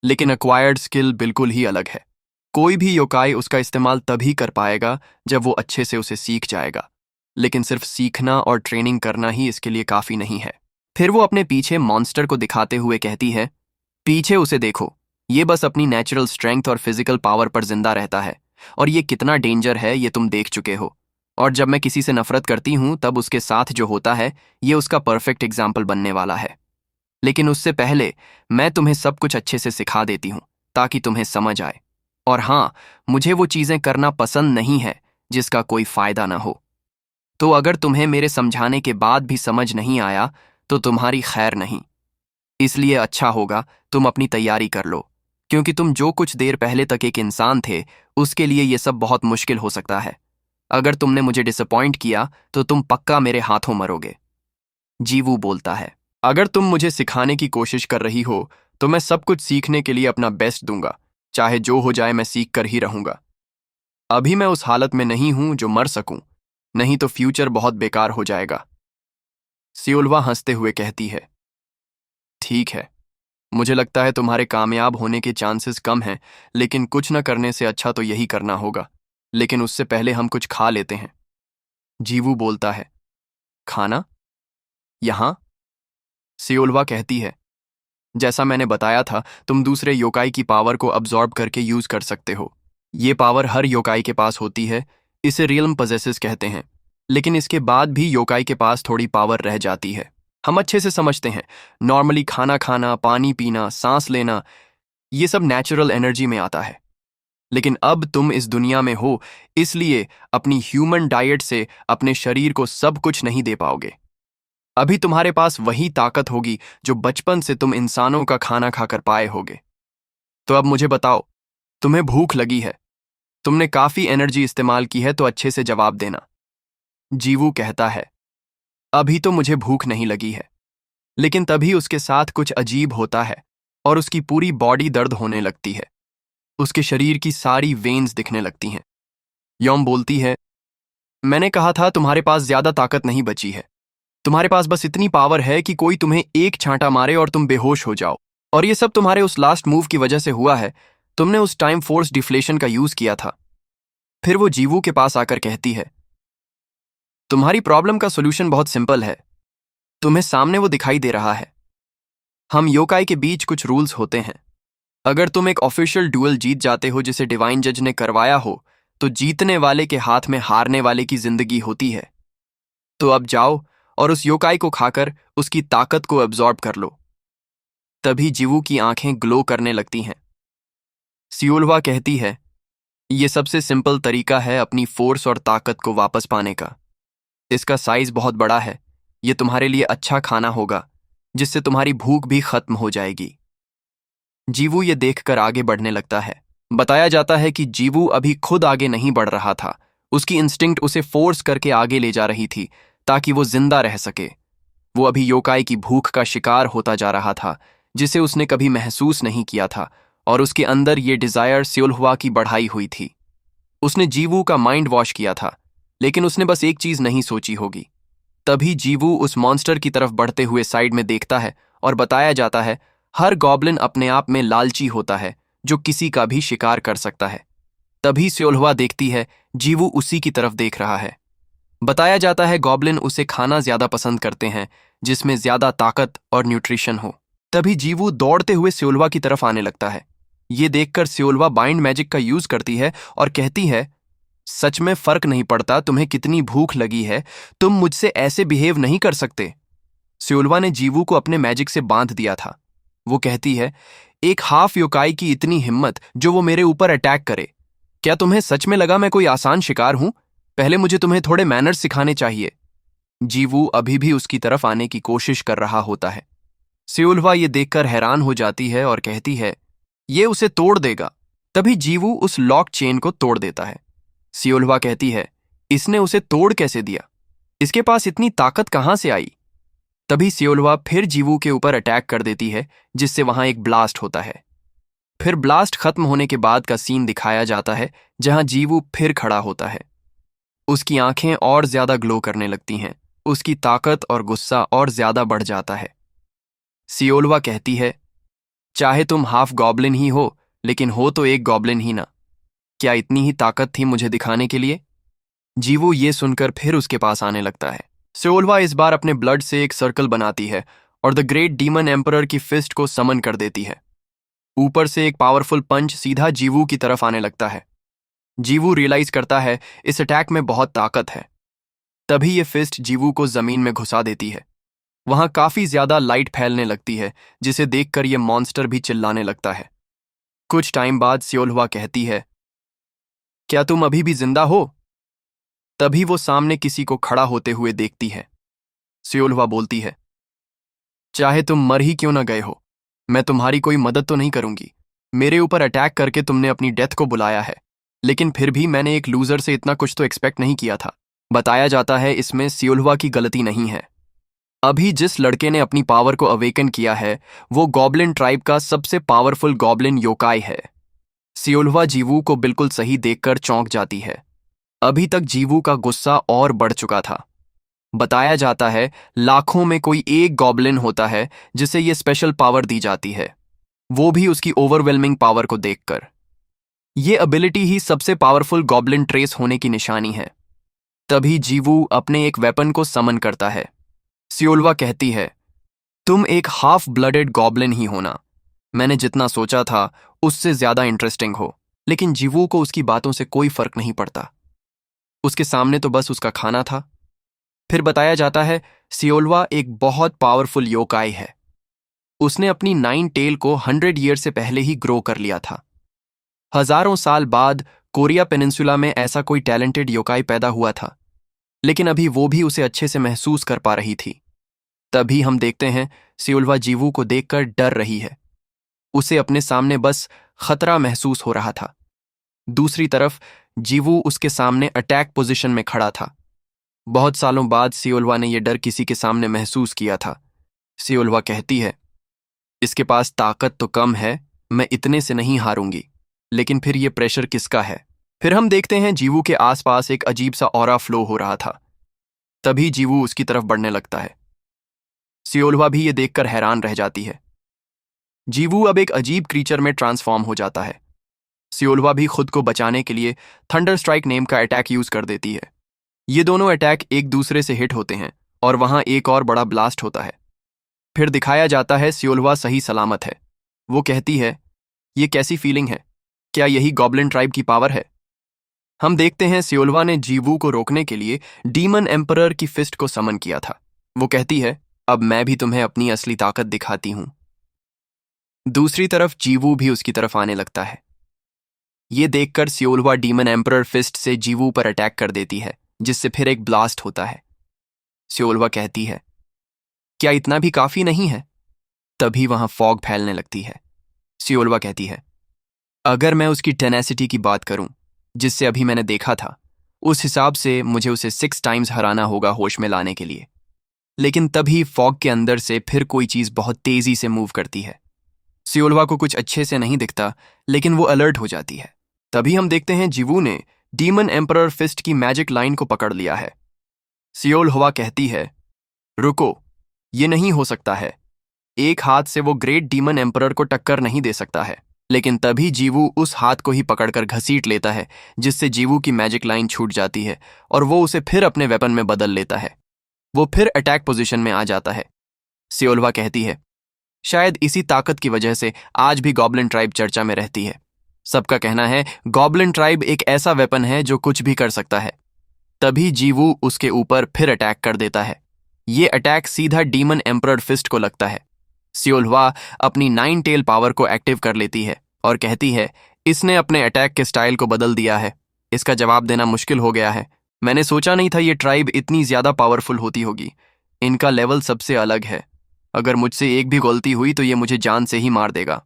लेकिन अक्वायर्ड स्किल बिल्कुल ही अलग है। कोई भी योकाई उसका इस्तेमाल तभी कर पाएगा जब वो अच्छे से उसे सीख जाएगा, लेकिन सिर्फ सीखना और ट्रेनिंग करना ही इसके लिए काफी नहीं है। फिर वो अपने पीछे मॉन्स्टर को दिखाते हुए कहती है, पीछे उसे देखो, ये बस अपनी नेचुरल स्ट्रेंथ और फिजिकल पावर पर जिंदा रहता है, और ये कितना डेंजर है ये तुम देख चुके हो। और जब मैं किसी से नफरत करती हूं तब उसके साथ जो होता है ये उसका परफेक्ट एग्जाम्पल बनने वाला है। लेकिन उससे पहले मैं तुम्हें सब कुछ अच्छे से सिखा देती हूं ताकि तुम्हें समझ आए। और हां, मुझे वो चीजें करना पसंद नहीं है जिसका कोई फायदा ना हो। तो अगर तुम्हें मेरे समझाने के बाद भी समझ नहीं आया तो तुम्हारी खैर नहीं। इसलिए अच्छा होगा तुम अपनी तैयारी कर लो, क्योंकि तुम जो कुछ देर पहले तक एक इंसान थे उसके लिए ये सब बहुत मुश्किल हो सकता है। अगर तुमने मुझे डिसअपॉइंट किया तो तुम पक्का मेरे हाथों मरोगे। जीवू बोलता है, अगर तुम मुझे सिखाने की कोशिश कर रही हो तो मैं सब कुछ सीखने के लिए अपना बेस्ट दूंगा। चाहे जो हो जाए मैं सीख कर ही रहूंगा। अभी मैं उस हालत में नहीं हूं जो मर सकूं, नहीं तो फ्यूचर बहुत बेकार हो जाएगा। सियोल्वा हंसते हुए कहती है, ठीक है, मुझे लगता है तुम्हारे कामयाब होने के चांसेस कम हैं, लेकिन कुछ न करने से अच्छा तो यही करना होगा। लेकिन उससे पहले हम कुछ खा लेते हैं। जीवू बोलता है, खाना? यहां? सियोल्वा कहती है, जैसा मैंने बताया था, तुम दूसरे योकाई की पावर को अब्जॉर्ब करके यूज कर सकते हो। ये पावर हर योकाई के पास होती है, इसे रियल्म पजेसेस कहते हैं। लेकिन इसके बाद भी योकाई के पास थोड़ी पावर रह जाती है। हम अच्छे से समझते हैं, नॉर्मली खाना खाना, पानी पीना, सांस लेना, ये सब नेचुरल एनर्जी में आता है। लेकिन अब तुम इस दुनिया में हो, इसलिए अपनी ह्यूमन डाइट से अपने शरीर को सब कुछ नहीं दे पाओगे। अभी तुम्हारे पास वही ताकत होगी जो बचपन से तुम इंसानों का खाना खाकर पाए होगे। तो अब मुझे बताओ, तुम्हें भूख लगी है, तुमने काफी एनर्जी इस्तेमाल की है, तो अच्छे से जवाब देना। जीवू कहता है, अभी तो मुझे भूख नहीं लगी है। लेकिन तभी उसके साथ कुछ अजीब होता है और उसकी पूरी बॉडी दर्द होने लगती है। उसके शरीर की सारी वेन्स दिखने लगती हैं। योम बोलती है, मैंने कहा था तुम्हारे पास ज्यादा ताकत नहीं बची है। तुम्हारे पास बस इतनी पावर है कि कोई तुम्हें एक छांटा मारे और तुम बेहोश हो जाओ। और ये सब तुम्हारे उस लास्ट मूव की वजह से हुआ है। तुमने उस टाइम फोर्स डिफ्लेशन का यूज किया था। फिर वो जीवू के पास आकर कहती है, तुम्हारी प्रॉब्लम का सोल्यूशन बहुत सिंपल है। तुम्हें सामने वो दिखाई दे रहा है। हम योकाई के बीच कुछ रूल्स होते हैं। अगर तुम एक ऑफिशियल ड्यूअल जीत जाते हो जिसे डिवाइन जज ने करवाया हो, तो जीतने वाले के हाथ में हारने वाले की जिंदगी होती है। तो अब जाओ और उस योकाई को खाकर उसकी ताकत को एब्जॉर्ब कर लो। तभी जीवू की आंखें ग्लो करने लगती हैं। सियोल्वा कहती है, यह सबसे सिंपल तरीका है अपनी फोर्स और ताकत को वापस पाने का। इसका साइज बहुत बड़ा है। यह तुम्हारे लिए अच्छा खाना होगा, जिससे तुम्हारी भूख भी खत्म हो जाएगी। जीवू ये देखकर आगे बढ़ने लगता है। बताया जाता है कि जीवू अभी खुद आगे नहीं बढ़ रहा था। उसकी इंस्टिंक्ट उसे फोर्स करके आगे ले जा रही थी ताकि वो जिंदा रह सके। वो अभी योकाई की भूख का शिकार होता जा रहा था, जिसे उसने कभी महसूस नहीं किया था, और उसके अंदर ये डिजायर सियोल्वा की बढ़ाई हुई थी। उसने जीवू का माइंड वॉश किया था, लेकिन उसने बस एक चीज नहीं सोची होगी। तभी जीवू उस मॉन्स्टर की तरफ बढ़ते हुए साइड में देखता है और बताया जाता है, हर गॉब्लिन अपने आप में लालची होता है जो किसी का भी शिकार कर सकता है। तभी सियोल्वा देखती है जीवू उसी की तरफ देख रहा है। बताया जाता है गॉब्लिन उसे खाना ज्यादा पसंद करते हैं जिसमें ज्यादा ताकत और न्यूट्रिशन हो। तभी जीवू दौड़ते हुए सियोल्वा की तरफ आने लगता है। ये देखकर सियोल्वा बाइंड मैजिक का यूज करती है और कहती है, सच में फर्क नहीं पड़ता तुम्हें कितनी भूख लगी है, तुम मुझसे ऐसे बिहेव नहीं कर सकते। सियोल्वा ने जीवू को अपने मैजिक से बांध दिया था। वो कहती है, एक हाफ योकाई की इतनी हिम्मत जो वो मेरे ऊपर अटैक करे। क्या तुम्हें सच में लगा मैं कोई आसान शिकार हूं? पहले मुझे तुम्हें थोड़े मैनर्स सिखाने चाहिए। जीवू अभी भी उसकी तरफ आने की कोशिश कर रहा होता है। सियोल्वा ये देखकर हैरान हो जाती है और कहती है, ये उसे तोड़ देगा। तभी जीवू उस लॉक चेन को तोड़ देता है। सियोल्वा कहती है, इसने उसे तोड़ कैसे दिया? इसके पास इतनी ताकत कहां से आई? तभी सियोल्वा फिर जीवू के ऊपर अटैक कर देती है, जिससे वहां एक ब्लास्ट होता है। फिर ब्लास्ट खत्म होने के बाद का सीन दिखाया जाता है, जहां जीवू फिर खड़ा होता है। उसकी आंखें और ज्यादा ग्लो करने लगती हैं। उसकी ताकत और गुस्सा और ज्यादा बढ़ जाता है। सियोल्वा कहती है, चाहे तुम हाफ गॉब्लिन ही हो, लेकिन हो तो एक गॉब्लिन ही ना। क्या इतनी ही ताकत थी मुझे दिखाने के लिए? जीवू ये सुनकर फिर उसके पास आने लगता है। सियोल्वा इस बार अपने ब्लड से एक सर्कल बनाती है और द ग्रेट डीमन एम्परर की फिस्ट को समन कर देती है। ऊपर से एक पावरफुल पंच सीधा जीवू की तरफ आने लगता है। जीवू रियलाइज करता है इस अटैक में बहुत ताकत है। तभी ये फिस्ट जीवू को जमीन में घुसा देती है। वहां काफी ज्यादा लाइट फैलने लगती है, जिसे देखकर यह मॉन्स्टर भी चिल्लाने लगता है। कुछ टाइम बाद सियोल्वा कहती है, क्या तुम अभी भी जिंदा हो? तभी वो सामने किसी को खड़ा होते हुए देखती है। सियोल्वा बोलती है, चाहे तुम मर ही क्यों न गए हो, मैं तुम्हारी कोई मदद तो नहीं करूंगी। मेरे ऊपर अटैक करके तुमने अपनी डेथ को बुलाया है, लेकिन फिर भी मैंने एक लूजर से इतना कुछ तो एक्सपेक्ट नहीं किया था। बताया जाता है इसमें सियोल्वा की गलती नहीं है। अभी जिस लड़के ने अपनी पावर को अवेकन किया है, वो गॉब्लिन ट्राइब का सबसे पावरफुल गॉब्लिन योकाई है। सियोल्वा जीवू को बिल्कुल सही देखकर चौंक जाती है। अभी तक जीवू का गुस्सा और बढ़ चुका था। बताया जाता है लाखों में कोई एक गॉब्लिन होता है जिसे ये स्पेशल पावर दी जाती है, वो भी उसकी ओवरवेलमिंग पावर को देखकर। ये एबिलिटी ही सबसे पावरफुल गॉब्लिन ट्रेस होने की निशानी है। तभी जीवू अपने एक वेपन को समन करता है। सियोल्वा कहती है, तुम एक हाफ ब्लडेड गॉब्लिन ही होना। मैंने जितना सोचा था उससे ज्यादा इंटरेस्टिंग हो। लेकिन जीवू को उसकी बातों से कोई फर्क नहीं पड़ता। उसके सामने तो बस उसका खाना था। फिर बताया जाता है सियोल्वा एक बहुत पावरफुल योकाई है। उसने अपनी 9 टेल को 100 ईयर से पहले ही ग्रो कर लिया था। हजारों साल बाद कोरिया पेनिनसुला में ऐसा कोई टैलेंटेड योकाई पैदा हुआ था, लेकिन अभी वो भी उसे अच्छे से महसूस कर पा रही थी। तभी हम देखते हैं सियोल्वा जीवू को देखकर डर रही है। उसे अपने सामने बस खतरा महसूस हो रहा था। दूसरी तरफ जीवू उसके सामने अटैक पोजीशन में खड़ा था। बहुत सालों बाद सियोल्वा ने यह डर किसी के सामने महसूस किया था। सियोल्वा कहती है, इसके पास ताकत तो कम है, मैं इतने से नहीं हारूंगी। लेकिन फिर यह प्रेशर किसका है? फिर हम देखते हैं जीवू के आसपास एक अजीब सा ऑरा फ्लो हो रहा था। तभी जीवू उसकी तरफ बढ़ने लगता है। सियोल्वा भी ये देखकर हैरान रह जाती है। जीवू अब एक अजीब क्रीचर में ट्रांसफॉर्म हो जाता है। सियोल्वा भी खुद को बचाने के लिए थंडर स्ट्राइक नेम का अटैक यूज कर देती है। ये दोनों अटैक एक दूसरे से हिट होते हैं और वहां एक और बड़ा ब्लास्ट होता है। फिर दिखाया जाता है सियोल्वा सही सलामत है। वो कहती है, ये कैसी फीलिंग है? क्या यही गॉब्लिन ट्राइब की पावर है? हम देखते हैं सियोल्वा ने जीवू को रोकने के लिए डीमन एम्परर की फिस्ट को समन किया था। वो कहती है, अब मैं भी तुम्हें अपनी असली ताकत दिखाती हूं। दूसरी तरफ जीवू भी उसकी तरफ आने लगता है। ये देखकर सियोल्वा डीमन एम्परर फिस्ट से जीवू पर अटैक कर देती है, जिससे फिर एक ब्लास्ट होता है। सियोल्वा कहती है, क्या इतना भी काफी नहीं है? तभी वहां फॉग फैलने लगती है। सियोल्वा कहती है, अगर मैं उसकी टेनेसिटी की बात करूं, जिससे अभी मैंने देखा था, उस हिसाब से मुझे उसे 6 टाइम्स हराना होगा होश में लाने के लिए। लेकिन तभी फॉग के अंदर से फिर कोई चीज बहुत तेजी से मूव करती है। सियोल्वा को कुछ अच्छे से नहीं दिखता, लेकिन वो अलर्ट हो जाती है। तभी हम देखते हैं जीवू ने डीमन एम्परर फिस्ट की मैजिक लाइन को पकड़ लिया है। सियोल्वा कहती है, रुको, ये नहीं हो सकता है। एक हाथ से वो ग्रेट डीमन एम्परर को टक्कर नहीं दे सकता है। लेकिन तभी जीवू उस हाथ को ही पकड़कर घसीट लेता है, जिससे जीवू की मैजिक लाइन छूट जाती है और वो उसे फिर अपने वेपन में बदल लेता है। वो फिर अटैक पोजीशन में आ जाता है। सियोल्वा कहती है, शायद इसी ताकत की वजह से आज भी गॉब्लिन ट्राइब चर्चा में रहती है। सबका कहना है गॉब्लिन ट्राइब एक ऐसा वेपन है जो कुछ भी कर सकता है। तभी जीवू उसके ऊपर फिर अटैक कर देता है। ये अटैक सीधा डीमन एम्परर फिस्ट को लगता है। सियोल्वा अपनी 9 टेल पावर को एक्टिव कर लेती है और कहती है, इसने अपने अटैक के स्टाइल को बदल दिया है। इसका जवाब देना मुश्किल हो गया है। मैंने सोचा नहीं था ये ट्राइब इतनी ज्यादा पावरफुल होती होगी। इनका लेवल सबसे अलग है। अगर मुझसे एक भी गलती हुई तो ये मुझे जान से ही मार देगा।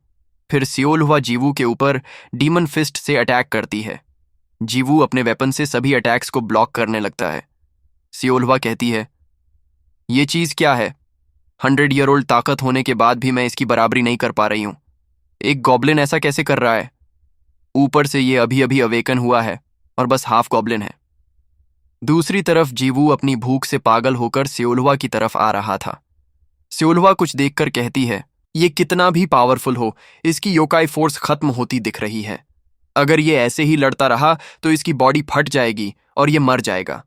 फिर सियोल्वा जीवू के ऊपर डीमन फिस्ट से अटैक करती है। जीवू अपने वेपन से सभी अटैक्स को ब्लॉक करने लगता है। सियोल्वा कहती है, ये चीज क्या है? 100 ईयर ओल्ड ताकत होने के बाद भी मैं इसकी बराबरी नहीं कर पा रही हूं। एक गॉब्लिन ऐसा कैसे कर रहा है? ऊपर से ये अभी अभी अवेकन हुआ है और बस हाफ गॉब्लिन है। दूसरी तरफ जीवू अपनी भूख से पागल होकर सियोल्वा की तरफ आ रहा था। सियोल्वा कुछ देखकर कहती है, ये कितना भी पावरफुल हो, इसकी योकाई फोर्स खत्म होती दिख रही है। अगर ये ऐसे ही लड़ता रहा तो इसकी बॉडी फट जाएगी और ये मर जाएगा।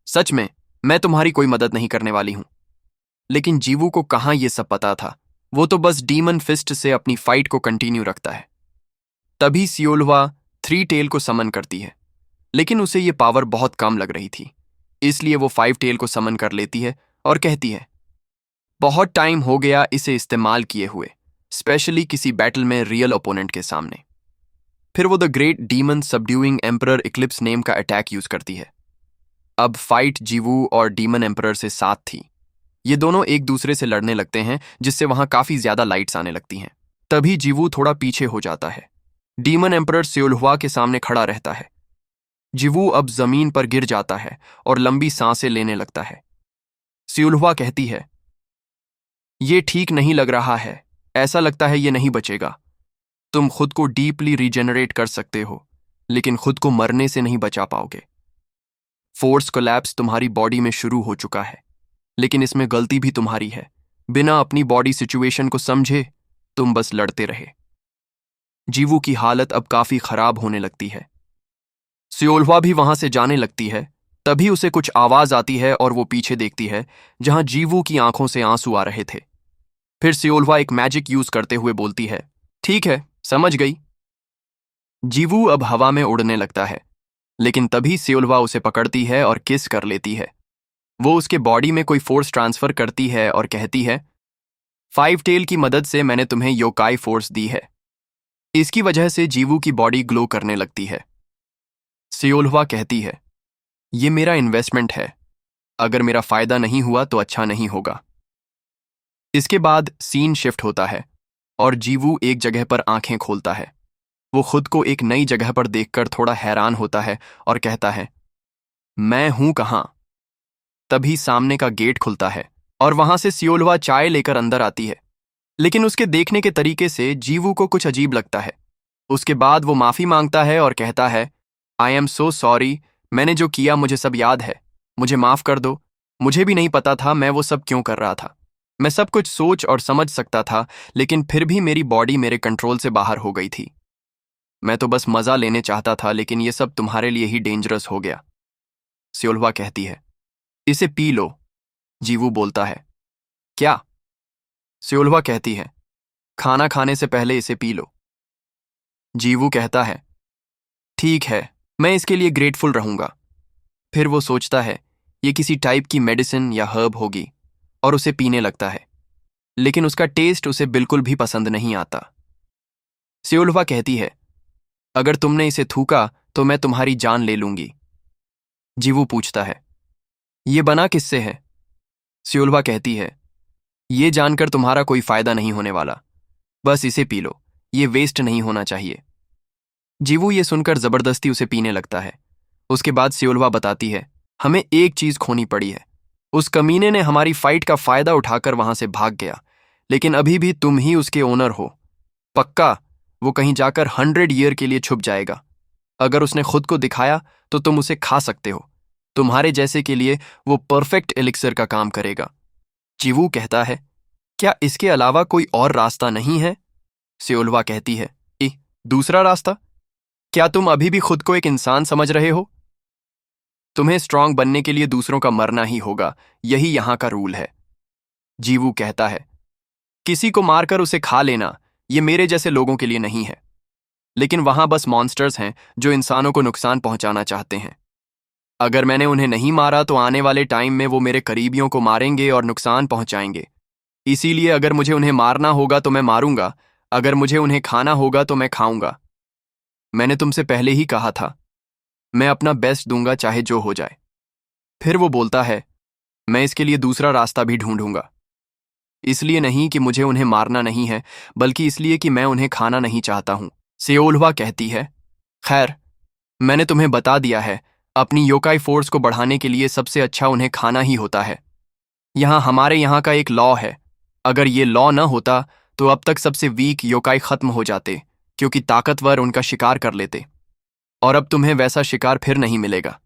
सच में मैं तुम्हारी कोई मदद नहीं करने वाली हूं। लेकिन जीवू को कहां ये सब पता था। वो तो बस डीमन फिस्ट से अपनी फाइट को कंटिन्यू रखता है। तभी सियोल्वा 3 टेल को समन करती है, लेकिन उसे ये पावर बहुत कम लग रही थी। इसलिए वो 5 टेल को समन कर लेती है और कहती है, बहुत टाइम हो गया इसे इस्तेमाल किए हुए, स्पेशली किसी बैटल में रियल ओपोनेंट के सामने। फिर वो the great demon subduing emperor Eclipse name का अटैक यूज करती है। अब फाइट जीवू और डीमन एम्परर से साथ थी। ये दोनों एक दूसरे से लड़ने लगते हैं, जिससे वहां काफी ज्यादा लाइट्स आने लगती हैं। तभी जीवू थोड़ा पीछे हो जाता है। डीमन एम्परर सियोल्वा के सामने खड़ा रहता है। जीवू अब जमीन पर गिर जाता है और लंबी सांसें लेने लगता है। सियोल्वा कहती है, ये ठीक नहीं लग रहा है। ऐसा लगता है ये नहीं बचेगा। तुम खुद को डीपली रीजेनरेट कर सकते हो, लेकिन खुद को मरने से नहीं बचा पाओगे। फोर्स कोलैप्स तुम्हारी बॉडी में शुरू हो चुका है, लेकिन इसमें गलती भी तुम्हारी है। बिना अपनी बॉडी सिचुएशन को समझे तुम बस लड़ते रहे। जीवू की हालत अब काफी खराब होने लगती है। सियोल्वा भी वहां से जाने लगती है। तभी उसे कुछ आवाज आती है और वो पीछे देखती है, जहां जीवू की आंखों से आंसू आ रहे थे। फिर सियोल्वा एक मैजिक यूज करते हुए बोलती है, ठीक है, समझ गई। जीवू अब हवा में उड़ने लगता है, लेकिन तभी सियोल्वा उसे पकड़ती है और किस कर लेती है। वो उसके बॉडी में कोई फोर्स ट्रांसफर करती है और कहती है, 5 टेल की मदद से मैंने तुम्हें योकाई फोर्स दी है। इसकी वजह से जीवू की बॉडी ग्लो करने लगती है। सियोल्वा कहती है, ये मेरा इन्वेस्टमेंट है, अगर मेरा फायदा नहीं हुआ तो अच्छा नहीं होगा। इसके बाद सीन शिफ्ट होता है और जीवू एक जगह पर आंखें खोलता है। वो खुद को एक नई जगह पर देखकर थोड़ा हैरान होता है और कहता है, मैं हूं कहां? तभी सामने का गेट खुलता है और वहां से सियोल्वा चाय लेकर अंदर आती है, लेकिन उसके देखने के तरीके से जीवू को कुछ अजीब लगता है। उसके बाद वो माफी मांगता है और कहता है, आई एम सो सॉरी, मैंने जो किया मुझे सब याद है, मुझे माफ कर दो। मुझे भी नहीं पता था मैं वो सब क्यों कर रहा था। मैं सब कुछ सोच और समझ सकता था, लेकिन फिर भी मेरी बॉडी मेरे कंट्रोल से बाहर हो गई थी। मैं तो बस मजा लेने चाहता था, लेकिन ये सब तुम्हारे लिए ही डेंजरस हो गया। सियोल्वा कहती है, इसे पी लो। जीवू बोलता है, क्या? सियोल्वा कहती है, खाना खाने से पहले इसे पी लो। जीवू कहता है, ठीक है, मैं इसके लिए ग्रेटफुल रहूंगा। फिर वो सोचता है ये किसी टाइप की मेडिसिन या हर्ब होगी और उसे पीने लगता है, लेकिन उसका टेस्ट उसे बिल्कुल भी पसंद नहीं आता। सियोल्वा कहती है, अगर तुमने इसे थूका तो मैं तुम्हारी जान ले लूंगी। जीवू पूछता है, ये बना किससे है? सियोल्वा कहती है, ये जानकर तुम्हारा कोई फायदा नहीं होने वाला, बस इसे पी लो, ये वेस्ट नहीं होना चाहिए। जीवू ये सुनकर जबरदस्ती उसे पीने लगता है। उसके बाद सियोल्वा बताती है, हमें एक चीज खोनी पड़ी है। उस कमीने ने हमारी फाइट का फायदा उठाकर वहां से भाग गया, लेकिन अभी भी तुम ही उसके ओनर हो। पक्का वो कहीं जाकर 100 ईयर के लिए छुप जाएगा। अगर उसने खुद को दिखाया तो तुम उसे खा सकते हो। तुम्हारे जैसे के लिए वो परफेक्ट एलिक्सर का काम करेगा। जीवू कहता है, क्या इसके अलावा कोई और रास्ता नहीं है? सियोल्वा कहती है, दूसरा रास्ता? क्या तुम अभी भी खुद को एक इंसान समझ रहे हो? तुम्हें स्ट्रांग बनने के लिए दूसरों का मरना ही होगा, यही यहां का रूल है। जीवू कहता है, किसी को मारकर उसे खा लेना ये मेरे जैसे लोगों के लिए नहीं है, लेकिन वहां बस मॉन्स्टर्स हैं जो इंसानों को नुकसान पहुंचाना चाहते हैं। अगर मैंने उन्हें नहीं मारा तो आने वाले टाइम में वो मेरे करीबियों को मारेंगे और नुकसान पहुंचाएंगे। इसीलिए अगर मुझे उन्हें मारना होगा तो मैं मारूंगा, अगर मुझे उन्हें खाना होगा तो मैं खाऊंगा। मैंने तुमसे पहले ही कहा था, मैं अपना बेस्ट दूंगा चाहे जो हो जाए। फिर वो बोलता है, मैं इसके लिए दूसरा रास्ता भी ढूंढूंगा। इसलिए नहीं कि मुझे उन्हें मारना नहीं है, बल्कि इसलिए कि मैं उन्हें खाना नहीं चाहता हूं। सियोल्वा कहती है, खैर, मैंने तुम्हें बता दिया है, अपनी योकाई फोर्स को बढ़ाने के लिए सबसे अच्छा उन्हें खाना ही होता है। हमारे यहाँ का एक लॉ है, अगर ये लॉ न होता तो अब तक सबसे वीक योकाई खत्म हो जाते, क्योंकि ताकतवर उनका शिकार कर लेते। और अब तुम्हें वैसा शिकार फिर नहीं मिलेगा।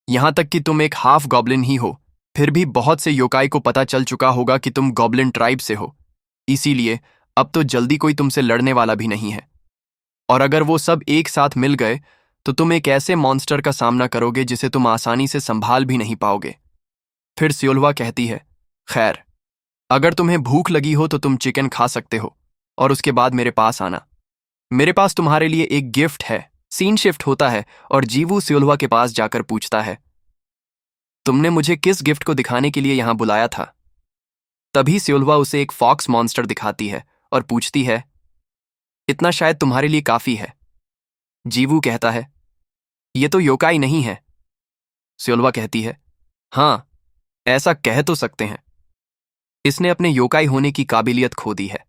यहां तक कि तुम एक हाफ गॉब्लिन ही हो, फिर भी बहुत से योकाई को पता चल चुका होगा कि तुम गॉब्लिन ट्राइब से हो। इसीलिए अब तो जल्दी कोई तुमसे लड़ने वाला भी नहीं है। और अगर वो सब एक साथ मिल गए तो तुम एक ऐसे मॉन्स्टर का सामना करोगे जिसे तुम आसानी से संभाल भी नहीं पाओगे। फिर सियोल्वा कहती है, खैर, अगर तुम्हें भूख लगी हो तो तुम चिकन खा सकते हो और उसके बाद मेरे पास आना। मेरे पास तुम्हारे लिए एक गिफ्ट है। सीन शिफ्ट होता है और जीवू सियोल्वा के पास जाकर पूछता है, तुमने मुझे किस गिफ्ट को दिखाने के लिए यहां बुलाया था? तभी सियोल्वा उसे एक फॉक्स मॉन्स्टर दिखाती है और पूछती है, इतना शायद तुम्हारे लिए काफी है। जीवू कहता है, ये तो योकाई नहीं है। सियोल्वा कहती है, हाँ, ऐसा कह तो सकते हैं। इसने अपने योकाई होने की काबिलियत खो दी है।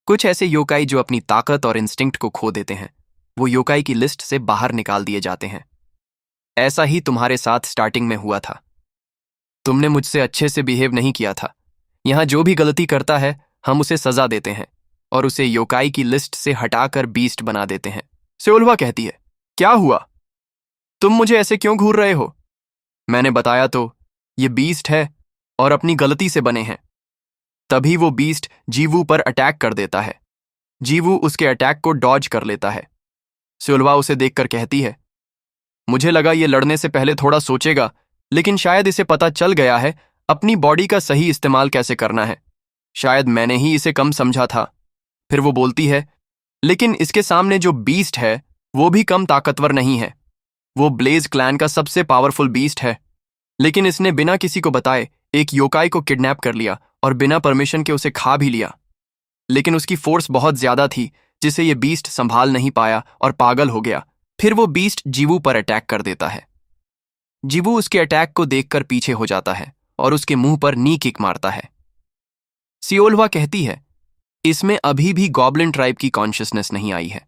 कुछ ऐसे योकाई जो अपनी ताकत और इंस्टिंक्ट को खो देते हैं, वो योकाई की लिस्ट से बाहर निकाल दिए जाते हैं। ऐसा ही तुम्हारे साथ स्टार्टिंग में हुआ था। तुमने मुझसे अच्छे से बिहेव नहीं किया था। यहां जो भी गलती करता है हम उसे सजा देते हैं, और उसे योकाई की लिस्ट से हटाकर बीस्ट बना देते हैं। सेओल्वा कहती है, क्या हुआ? तुम मुझे ऐसे क्यों घूर रहे हो? मैंने बताया तो, ये बीस्ट है और अपनी गलती से बने हैं। तभी वो बीस्ट जीवू पर अटैक कर देता है। जीवू उसके अटैक को डॉज कर लेता है। सेओल्वा उसे देखकर कहती है, मुझे लगा ये लड़ने से पहले थोड़ा सोचेगा, लेकिन शायद इसे पता चल गया है अपनी बॉडी का सही इस्तेमाल कैसे करना है। शायद मैंने ही इसे कम समझा था। फिर वो बोलती है, लेकिन इसके सामने जो बीस्ट है वो भी कम ताकतवर नहीं है। वो ब्लेज क्लैन का सबसे पावरफुल बीस्ट है, लेकिन इसने बिना किसी को बताए एक योकाई को किडनैप कर लिया और बिना परमिशन के उसे खा भी लिया। लेकिन उसकी फोर्स बहुत ज्यादा थी, जिसे ये बीस्ट संभाल नहीं पाया और पागल हो गया। फिर वो बीस्ट जीवू पर अटैक कर देता है। जीवू उसके अटैक को देखकर पीछे हो जाता है और उसके मुंह पर नी किक मारता है। सियोल्वा कहती है, इसमें अभी भी गॉब्लिन ट्राइब की कॉन्शियसनेस नहीं आई है।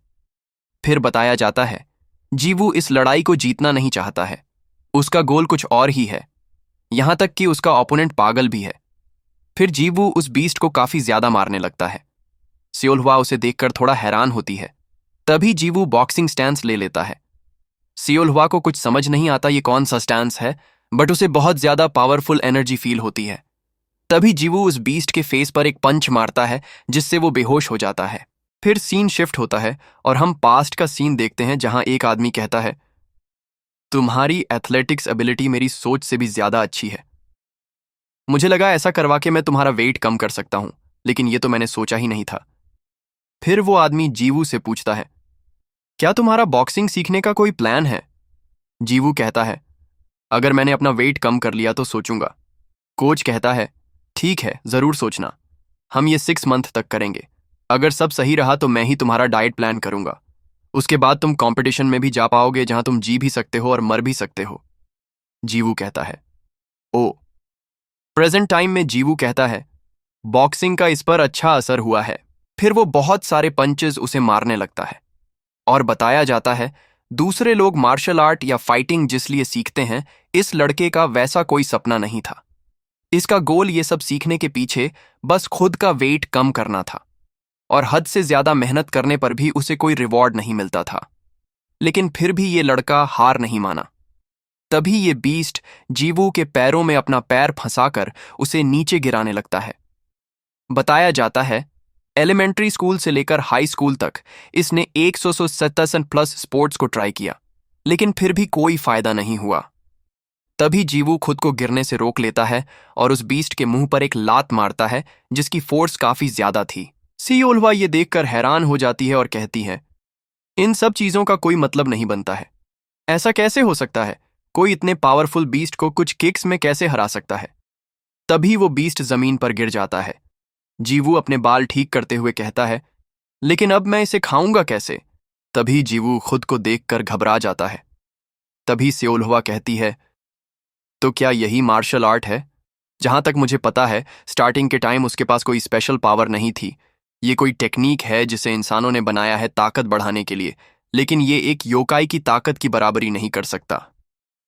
फिर बताया जाता है, जीवू इस लड़ाई को जीतना नहीं चाहता है। उसका गोल कुछ और ही है, यहां तक कि उसका ओपोनेंट पागल भी है। फिर जीवू उस बीस्ट को काफी ज्यादा मारने लगता है। सियोल्वा उसे देखकर थोड़ा हैरान होती है। तभी जीवू बॉक्सिंग स्टैंस ले लेता है। सियोल्वा को कुछ समझ नहीं आता ये कौन सा स्टैंस है, बट उसे बहुत ज्यादा पावरफुल एनर्जी फील होती है। तभी जीवू उस बीस्ट के फेस पर एक पंच मारता है, जिससे वो बेहोश हो जाता है। फिर सीन शिफ्ट होता है और हम पास्ट का सीन देखते हैं, जहां एक आदमी कहता है, तुम्हारी एथलेटिक्स एबिलिटी मेरी सोच से भी ज्यादा अच्छी है। मुझे लगा ऐसा करवा के मैं तुम्हारा वेट कम कर सकता हूं, लेकिन ये तो मैंने सोचा ही नहीं था। फिर वो आदमी जीवू से पूछता है, क्या तुम्हारा बॉक्सिंग सीखने का कोई प्लान है? जीवू कहता है, अगर मैंने अपना वेट कम कर लिया तो सोचूंगा। कोच कहता है, ठीक है, जरूर सोचना। हम ये 6 मंथ तक करेंगे। अगर सब सही रहा तो मैं ही तुम्हारा डाइट प्लान करूंगा। उसके बाद तुम कंपटीशन में भी जा पाओगे, जहां तुम जी भी सकते हो और मर भी सकते हो। जीवू कहता है, ओ। प्रेजेंट टाइम में जीवू कहता है, बॉक्सिंग का इस पर अच्छा असर हुआ है। फिर वो बहुत सारे पंचेस उसे मारने लगता है और बताया जाता है, दूसरे लोग मार्शल आर्ट या फाइटिंग जिस लिए सीखते हैं, इस लड़के का वैसा कोई सपना नहीं था। इसका गोल ये सब सीखने के पीछे बस खुद का वेट कम करना था, और हद से ज्यादा मेहनत करने पर भी उसे कोई रिवॉर्ड नहीं मिलता था। लेकिन फिर भी ये लड़का हार नहीं माना। तभी ये बीस्ट जीवू के पैरों में अपना पैर फंसाकर उसे नीचे गिराने लगता है। बताया जाता है, एलिमेंट्री स्कूल से लेकर हाई स्कूल तक इसने 167 प्लस स्पोर्ट्स को ट्राई किया, लेकिन फिर भी कोई फायदा नहीं हुआ। तभी जीवू खुद को गिरने से रोक लेता है और उस बीस्ट के मुंह पर एक लात मारता है, जिसकी फोर्स काफी ज्यादा थी। सियोल्वा ये देखकर हैरान हो जाती है और कहती है, इन सब चीजों का कोई मतलब नहीं बनता है। ऐसा कैसे हो सकता है? कोई इतने पावरफुल बीस्ट को कुछ किक्स में कैसे हरा सकता है? तभी वो बीस्ट जमीन पर गिर जाता है। जीवू अपने बाल ठीक करते हुए कहता है, लेकिन अब मैं इसे खाऊंगा कैसे? तभी जीवू खुद को देखकर घबरा जाता है। तभी सियोल्वा कहती है, तो क्या यही मार्शल आर्ट है? जहां तक मुझे पता है, स्टार्टिंग के टाइम उसके पास कोई स्पेशल पावर नहीं थी। ये कोई टेक्निक है जिसे इंसानों ने बनाया है ताकत बढ़ाने के लिए, लेकिन ये एक योकाई की ताकत की बराबरी नहीं कर सकता।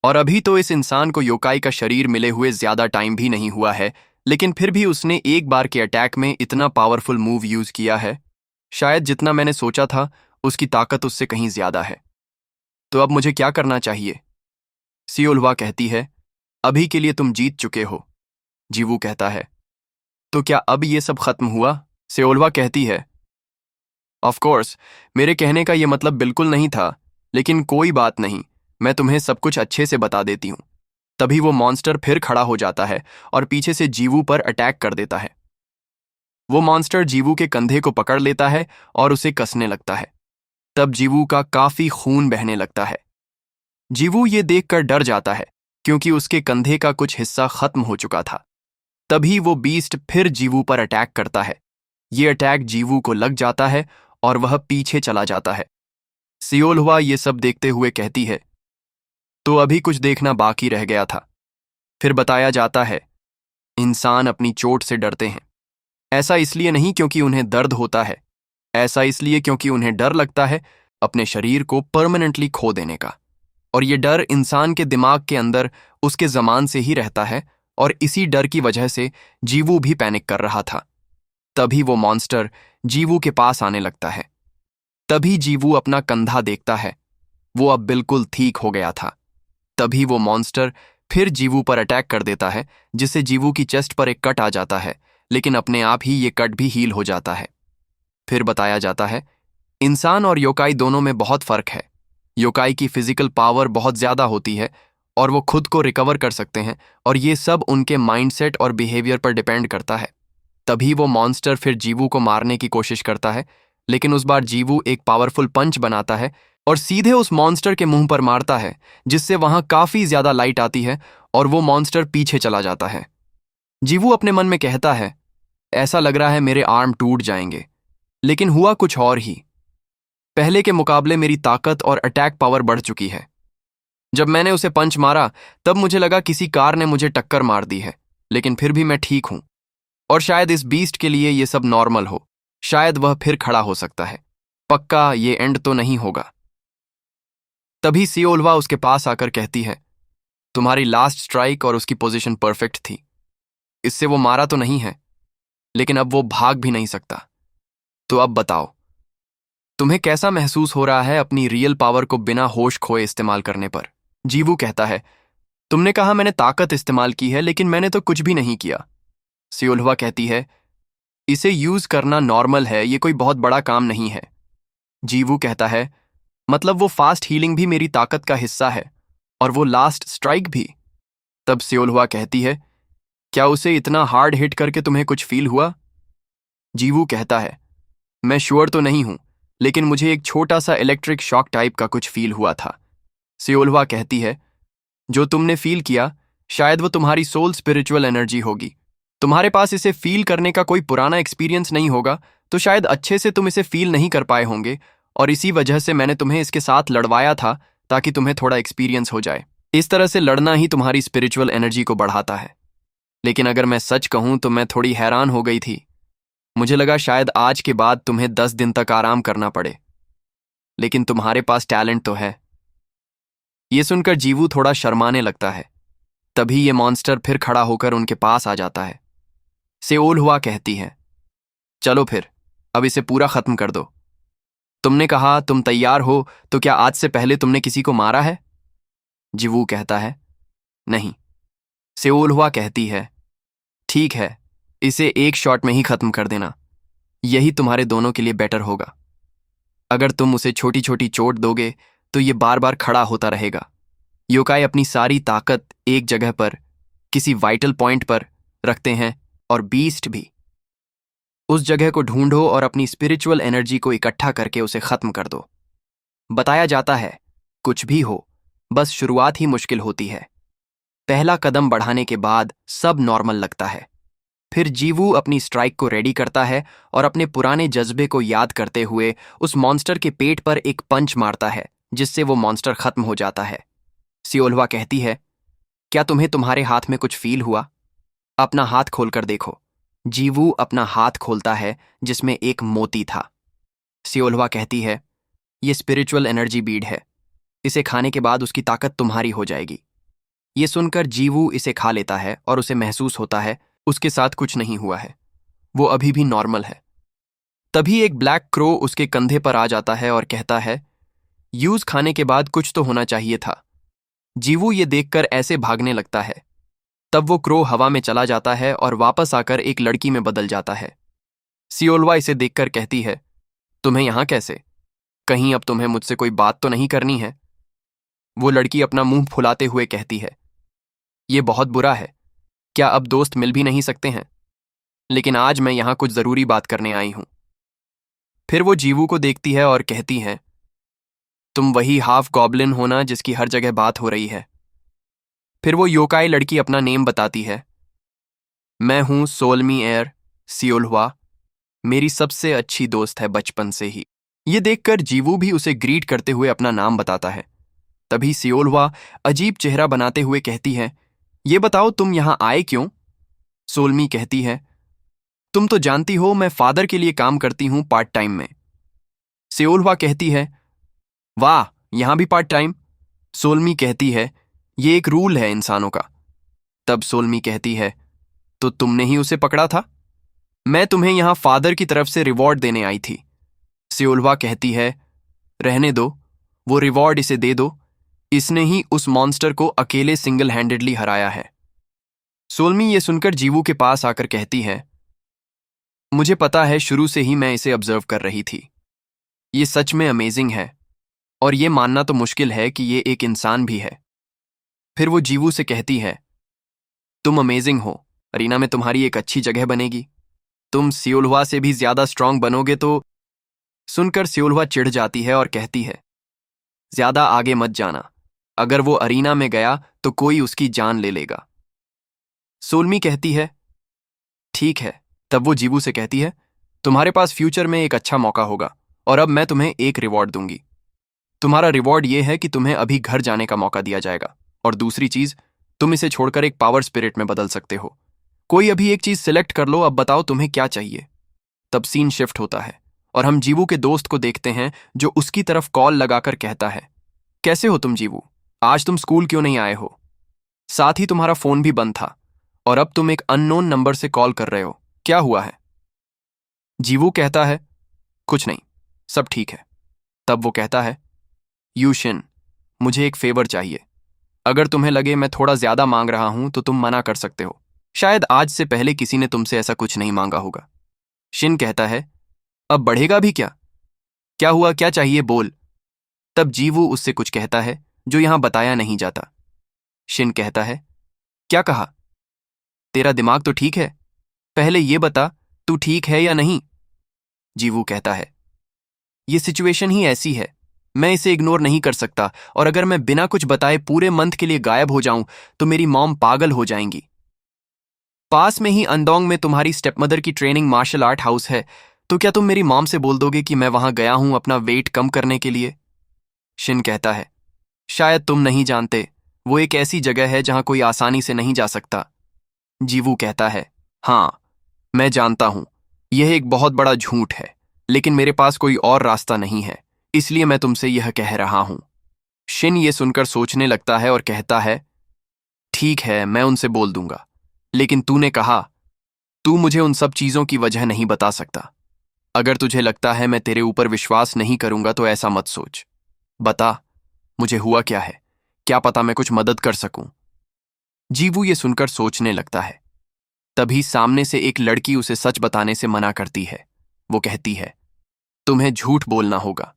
और अभी तो इस इंसान को योकाई का शरीर मिले हुए ज्यादा टाइम भी नहीं हुआ है, लेकिन फिर भी उसने एक बार के अटैक में इतना पावरफुल मूव यूज किया है। शायद जितना मैंने सोचा था, उसकी ताकत उससे कहीं ज्यादा है। तो अब मुझे क्या करना चाहिए? सियोल्वा कहती है, अभी के लिए तुम जीत चुके हो। जीवू कहता है, तो क्या अब ये सब खत्म हुआ? सियोल्वा कहती है, ऑफ कोर्स, मेरे कहने का यह मतलब बिल्कुल नहीं था, लेकिन कोई बात नहीं, मैं तुम्हें सब कुछ अच्छे से बता देती हूं। तभी वो मॉन्स्टर फिर खड़ा हो जाता है और पीछे से जीवू पर अटैक कर देता है। वो मॉन्स्टर जीवू के कंधे को पकड़ लेता है और उसे कसने लगता है। तब जीवू का काफी खून बहने लगता है। जीवू ये देखकर डर जाता है, क्योंकि उसके कंधे का कुछ हिस्सा खत्म हो चुका था। तभी वो बीस्ट फिर जीवू पर अटैक करता है। ये अटैक जीवू को लग जाता है और वह पीछे चला जाता है। सियोल्वा ये सब देखते हुए कहती है, तो अभी कुछ देखना बाकी रह गया था। फिर बताया जाता है, इंसान अपनी चोट से डरते हैं। ऐसा इसलिए नहीं क्योंकि उन्हें दर्द होता है, ऐसा इसलिए क्योंकि उन्हें डर लगता है अपने शरीर को परमानेंटली खो देने का। और ये डर इंसान के दिमाग के अंदर उसके ज़मान से ही रहता है, और इसी डर की वजह से जीवू भी पैनिक कर रहा था। तभी वो मॉन्स्टर जीवू के पास आने लगता है। तभी जीवू अपना कंधा देखता है, वो अब बिल्कुल ठीक हो गया था। तभी वो मॉन्स्टर फिर जीवू पर अटैक कर देता है, जिससे जीवू की चेस्ट पर एक कट आ जाता है, लेकिन अपने आप ही ये कट भी हील हो जाता है। फिर बताया जाता है, इंसान और योकाई दोनों में बहुत फर्क है। योकाई की फिजिकल पावर बहुत ज्यादा होती है और वो खुद को रिकवर कर सकते हैं, और ये सब उनके माइंडसेट और बिहेवियर पर डिपेंड करता है। तभी वो मॉन्स्टर फिर जीवू को मारने की कोशिश करता है, लेकिन उस बार जीवू एक पावरफुल पंच बनाता है और सीधे उस मॉन्स्टर के मुंह पर मारता है, जिससे वहां काफी ज्यादा लाइट आती है और वो मॉन्स्टर पीछे चला जाता है। जीवू अपने मन में कहता है, ऐसा लग रहा है मेरे आर्म टूट जाएंगे, लेकिन हुआ कुछ और ही। पहले के मुकाबले मेरी ताकत और अटैक पावर बढ़ चुकी है। जब मैंने उसे पंच मारा तब मुझे लगा किसी कार ने मुझे टक्कर मार दी है, लेकिन फिर भी मैं ठीक हूं। और शायद इस बीस्ट के लिए ये सब नॉर्मल हो, शायद वह फिर खड़ा हो सकता है। पक्का ये एंड तो नहीं होगा। तभी सियोल्वा उसके पास आकर कहती है, तुम्हारी लास्ट स्ट्राइक और उसकी पोजीशन परफेक्ट थी। इससे वो मारा तो नहीं है, लेकिन अब वो भाग भी नहीं सकता। तो अब बताओ, तुम्हें कैसा महसूस हो रहा है अपनी रियल पावर को बिना होश खोए इस्तेमाल करने पर? जीवू कहता है, तुमने कहा मैंने ताकत इस्तेमाल की है, लेकिन मैंने तो कुछ भी नहीं किया। सियोल्वा कहती है, इसे यूज करना नॉर्मल है, ये कोई बहुत बड़ा काम नहीं है। जीवू कहता है, मतलब वो फास्ट हीलिंग भी मेरी ताकत का हिस्सा है, और वो लास्ट स्ट्राइक भी। तब सियोल्वा कहती है, क्या उसे इतना हार्ड हिट करके तुम्हें कुछ फील हुआ? जीवू कहता है, मैं श्योर तो नहीं हूं, लेकिन मुझे एक छोटा सा इलेक्ट्रिक शॉक टाइप का कुछ फील हुआ था। सियोल्वा कहती है, जो तुमने फील किया शायद वो तुम्हारी सोल स्पिरिचुअल एनर्जी होगी। तुम्हारे पास इसे फील करने का कोई पुराना एक्सपीरियंस नहीं होगा, तो शायद अच्छे से तुम इसे फील नहीं कर पाए होंगे, और इसी वजह से मैंने तुम्हें इसके साथ लड़वाया था, ताकि तुम्हें थोड़ा एक्सपीरियंस हो जाए। इस तरह से लड़ना ही तुम्हारी स्पिरिचुअल एनर्जी को बढ़ाता है। लेकिन अगर मैं सच कहूं तो मैं थोड़ी हैरान हो गई थी। मुझे लगा शायद आज के बाद तुम्हें 10 दिन तक आराम करना पड़े, लेकिन तुम्हारे पास टैलेंट तो है। ये सुनकर जीवू थोड़ा शर्माने लगता है। तभी ये मॉन्स्टर फिर खड़ा होकर उनके पास आ जाता है। सेओल्हुआ कहती है, चलो फिर, अब इसे पूरा खत्म कर दो। तुमने कहा तुम तैयार हो, तो क्या आज से पहले तुमने किसी को मारा है? जीवू कहता है, नहीं। सेओल्हुआ कहती है, ठीक है, इसे एक शॉट में ही खत्म कर देना, यही तुम्हारे दोनों के लिए बेटर होगा। अगर तुम उसे छोटी छोटी चोट दोगे तो ये बार बार खड़ा होता रहेगा। योकाई अपनी सारी ताकत एक जगह पर, किसी वाइटल पॉइंट पर रखते हैं, और बीस्ट भी। उस जगह को ढूंढो और अपनी स्पिरिचुअल एनर्जी को इकट्ठा करके उसे खत्म कर दो। बताया जाता है, कुछ भी हो, बस शुरुआत ही मुश्किल होती है। पहला कदम बढ़ाने के बाद सब नॉर्मल लगता है। फिर जीवू अपनी स्ट्राइक को रेडी करता है और अपने पुराने जज्बे को याद करते हुए उस मॉन्स्टर के पेट पर एक पंच मारता है, जिससे वो मॉन्स्टर खत्म हो जाता है। सियोल्वा कहती है, क्या तुम्हें तुम्हारे हाथ में कुछ फील हुआ? अपना हाथ खोलकर देखो। जीवू अपना हाथ खोलता है, जिसमें एक मोती था। सियोल्वा कहती है, ये स्पिरिचुअल एनर्जी बीड है, इसे खाने के बाद उसकी ताकत तुम्हारी हो जाएगी। ये सुनकर जीवू इसे खा लेता है और उसे महसूस होता है उसके साथ कुछ नहीं हुआ है, वो अभी भी नॉर्मल है। तभी एक ब्लैक क्रो उसके कंधे पर आ जाता है और कहता है, यूज खाने के बाद कुछ तो होना चाहिए था। जीवू ये देखकर ऐसे भागने लगता है। तब वो क्रो हवा में चला जाता है और वापस आकर एक लड़की में बदल जाता है। सियोल्वा इसे देखकर कहती है, तुम्हें यहां कैसे? कहीं अब तुम्हें मुझसे कोई बात तो नहीं करनी है? वो लड़की अपना मुंह फुलाते हुए कहती है, ये बहुत बुरा है, क्या अब दोस्त मिल भी नहीं सकते हैं? लेकिन आज मैं यहां कुछ जरूरी बात करने आई हूं। फिर वो जीवू को देखती है और कहती है, तुम वही हाफ गॉब्लिन हो ना जिसकी हर जगह बात हो रही है? फिर वो योकाई लड़की अपना नेम बताती है, मैं हूं सोलमी एयर सियोल्हुआ, मेरी सबसे अच्छी दोस्त है बचपन से ही। ये देखकर जीवू भी उसे ग्रीट करते हुए अपना नाम बताता है। तभी सियोल्हुआ अजीब चेहरा बनाते हुए कहती है, ये बताओ तुम यहां आए क्यों? सोलमी कहती है, तुम तो जानती हो मैं फादर के लिए काम करती हूं पार्ट टाइम में। सियोल्हुआ कहती है, वाह, यहां भी पार्ट टाइम? सोलमी कहती है, ये एक रूल है इंसानों का। तब सोलमी कहती है, तो तुमने ही उसे पकड़ा था? मैं तुम्हें यहाँ फादर की तरफ से रिवॉर्ड देने आई थी। सियोल्वा कहती है, रहने दो, वो रिवॉर्ड इसे दे दो, इसने ही उस मॉन्स्टर को अकेले सिंगल हैंडेडली हराया है। सोल्मी ये सुनकर जीवू के पास आकर कहती है, मुझे पता है, शुरू से ही मैं इसे ऑब्जर्व कर रही थी। ये सच में अमेजिंग है और ये मानना तो मुश्किल है कि ये एक इंसान भी है। फिर वो जीवू से कहती है, तुम अमेजिंग हो, अरीना में तुम्हारी एक अच्छी जगह बनेगी, तुम सियोल्वा से भी ज्यादा स्ट्रांग बनोगे। तो सुनकर सियोल्वा चिढ़ जाती है और कहती है, ज्यादा आगे मत जाना, अगर वो अरीना में गया तो कोई उसकी जान ले लेगा। सोल्मी कहती है, ठीक है। तब वो जीवू से कहती है, तुम्हारे पास फ्यूचर में एक अच्छा मौका होगा और अब मैं तुम्हें एक रिवॉर्ड दूंगी। तुम्हारा रिवॉर्ड ये है कि तुम्हें अभी घर जाने का मौका दिया जाएगा, और दूसरी चीज, तुम इसे छोड़कर एक पावर स्पिरिट में बदल सकते हो। कोई अभी एक चीज सिलेक्ट कर लो, अब बताओ तुम्हें क्या चाहिए। तब सीन शिफ्ट होता है और हम जीवू के दोस्त को देखते हैं जो उसकी तरफ कॉल लगाकर कहता है, कैसे हो तुम जीवू, आज तुम स्कूल क्यों नहीं आए हो? साथ ही तुम्हारा फोन भी बंद था और अब तुम एक अननोन नंबर से कॉल कर रहे हो, क्या हुआ है? जीवू कहता है, कुछ नहीं, सब ठीक है। तब वो कहता है, यूशिन, मुझे एक फेवर चाहिए। अगर तुम्हें लगे मैं थोड़ा ज्यादा मांग रहा हूं तो तुम मना कर सकते हो। शायद आज से पहले किसी ने तुमसे ऐसा कुछ नहीं मांगा होगा। शिन कहता है, अब बढ़ेगा भी क्या? क्या हुआ, क्या चाहिए, बोल। तब जीवू उससे कुछ कहता है जो यहां बताया नहीं जाता। शिन कहता है, क्या कहा? तेरा दिमाग तो ठीक है, पहले ये बता, तू ठीक है या नहीं? जीवू कहता है, ये सिचुएशन ही ऐसी है, मैं इसे इग्नोर नहीं कर सकता, और अगर मैं बिना कुछ बताए पूरे मंथ के लिए गायब हो जाऊं तो मेरी मॉम पागल हो जाएंगी। पास में ही अंदोंग में तुम्हारी स्टेपमदर की ट्रेनिंग मार्शल आर्ट हाउस है, तो क्या तुम मेरी मॉम से बोल दोगे कि मैं वहां गया हूं अपना वेट कम करने के लिए? शिन कहता है, शायद तुम नहीं जानते, वो एक ऐसी जगह है जहां कोई आसानी से नहीं जा सकता। जीवू कहता है, हाँ, मैं जानता हूं, यह एक बहुत बड़ा झूठ है, लेकिन मेरे पास कोई और रास्ता नहीं है, इसलिए मैं तुमसे यह कह रहा हूं। शिन ये सुनकर सोचने लगता है और कहता है, ठीक है, मैं उनसे बोल दूंगा, लेकिन तूने कहा, तू मुझे उन सब चीजों की वजह नहीं बता सकता। अगर तुझे लगता है मैं तेरे ऊपर विश्वास नहीं करूंगा तो ऐसा मत सोच। बता, मुझे हुआ क्या है, क्या पता मैं कुछ मदद कर सकूं। जीवू ये सुनकर सोचने लगता है। तभी सामने से एक लड़की उसे सच बताने से मना करती है। वो कहती है, तुम्हें झूठ बोलना होगा,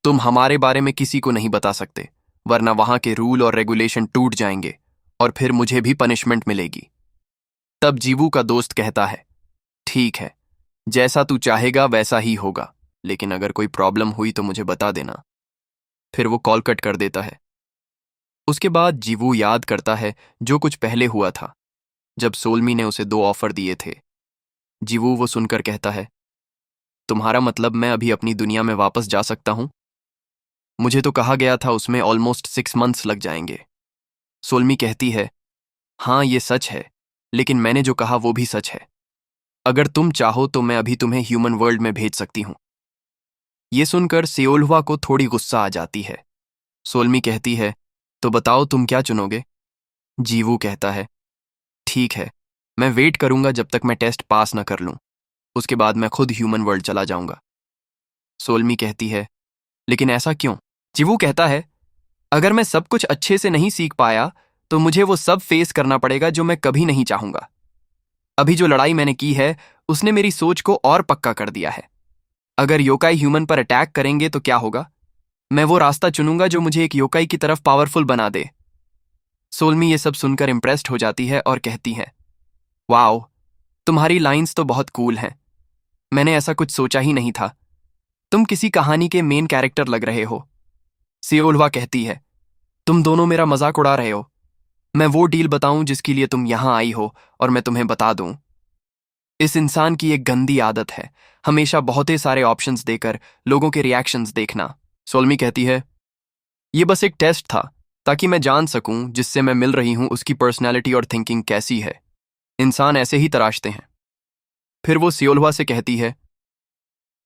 तुम हमारे बारे में किसी को नहीं बता सकते, वरना वहां के रूल और रेगुलेशन टूट जाएंगे और फिर मुझे भी पनिशमेंट मिलेगी। तब जीवू का दोस्त कहता है, ठीक है, जैसा तू चाहेगा वैसा ही होगा, लेकिन अगर कोई प्रॉब्लम हुई तो मुझे बता देना। फिर वो कॉल कट कर देता है। उसके बाद जीवू याद करता है जो कुछ पहले हुआ था, जब सोल्मी ने उसे 2 ऑफर दिए थे। जीवू वो सुनकर कहता है, तुम्हारा मतलब मैं अभी अपनी दुनिया में वापस जा सकता हूं? मुझे तो कहा गया था उसमें ऑलमोस्ट 6 मंथ्स लग जाएंगे। सोल्मी कहती है, हाँ ये सच है, लेकिन मैंने जो कहा वो भी सच है। अगर तुम चाहो तो मैं अभी तुम्हें ह्यूमन वर्ल्ड में भेज सकती हूं। ये सुनकर सियोल्वा को थोड़ी गुस्सा आ जाती है। सोल्मी कहती है, तो बताओ तुम क्या चुनोगे? जीवू कहता है, ठीक है, मैं वेट करूंगा जब तक मैं टेस्ट पास न कर लूं, उसके बाद मैं खुद ह्यूमन वर्ल्ड चला जाऊंगा। सोल्मी कहती है, लेकिन ऐसा क्यों? जीवू कहता है, अगर मैं सब कुछ अच्छे से नहीं सीख पाया तो मुझे वो सब फेस करना पड़ेगा जो मैं कभी नहीं चाहूंगा। अभी जो लड़ाई मैंने की है उसने मेरी सोच को और पक्का कर दिया है। अगर योकाई ह्यूमन पर अटैक करेंगे तो क्या होगा? मैं वो रास्ता चुनूंगा जो मुझे एक योकाई की तरफ पावरफुल बना दे। सोल्मी ये सब सुनकर इंप्रेस्ड हो जाती है और कहती है, वाओ, तुम्हारी लाइंस तो बहुत कूल हैं, मैंने ऐसा कुछ सोचा ही नहीं था, तुम किसी कहानी के मेन कैरेक्टर लग रहे हो। सियोल्वा कहती है, तुम दोनों मेरा मजाक उड़ा रहे हो, मैं वो डील बताऊं जिसके लिए तुम यहां आई हो, और मैं तुम्हें बता दूं, इस इंसान की एक गंदी आदत है हमेशा बहुत सारे ऑप्शंस देकर लोगों के रिएक्शंस देखना। सोल्मी कहती है, ये बस एक टेस्ट था ताकि मैं जान सकूं जिससे मैं मिल रही हूं उसकी पर्सनैलिटी और थिंकिंग कैसी है। इंसान ऐसे ही तराशते हैं। फिर वो सियोल्वा से कहती है,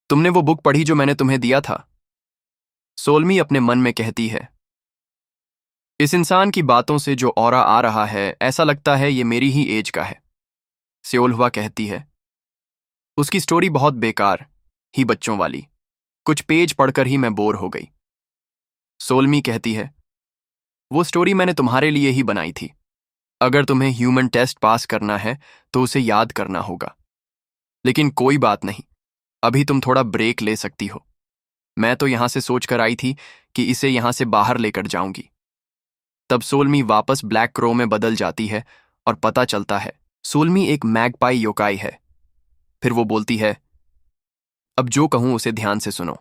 तुमने वो बुक पढ़ी जो मैंने तुम्हें दिया था? सोल्मी अपने मन में कहती है, इस इंसान की बातों से जो ऑरा आ रहा है ऐसा लगता है ये मेरी ही एज का है। सियोल्वा कहती है, उसकी स्टोरी बहुत बेकार ही बच्चों वाली। कुछ पेज पढ़कर ही मैं बोर हो गई। सोलमी कहती है, वो स्टोरी मैंने तुम्हारे लिए ही बनाई थी। अगर तुम्हें ह्यूमन टेस्ट पास करना है तो उसे याद करना होगा। लेकिन कोई बात नहीं, अभी तुम थोड़ा ब्रेक ले सकती हो। मैं तो यहां से सोच कर आई थी कि इसे यहां से बाहर लेकर जाऊंगी। तब सोलमी वापस ब्लैक क्रो में बदल जाती है और पता चलता है सोलमी एक मैगपाई योकाई है। फिर वो बोलती है, अब जो कहूं उसे ध्यान से सुनो।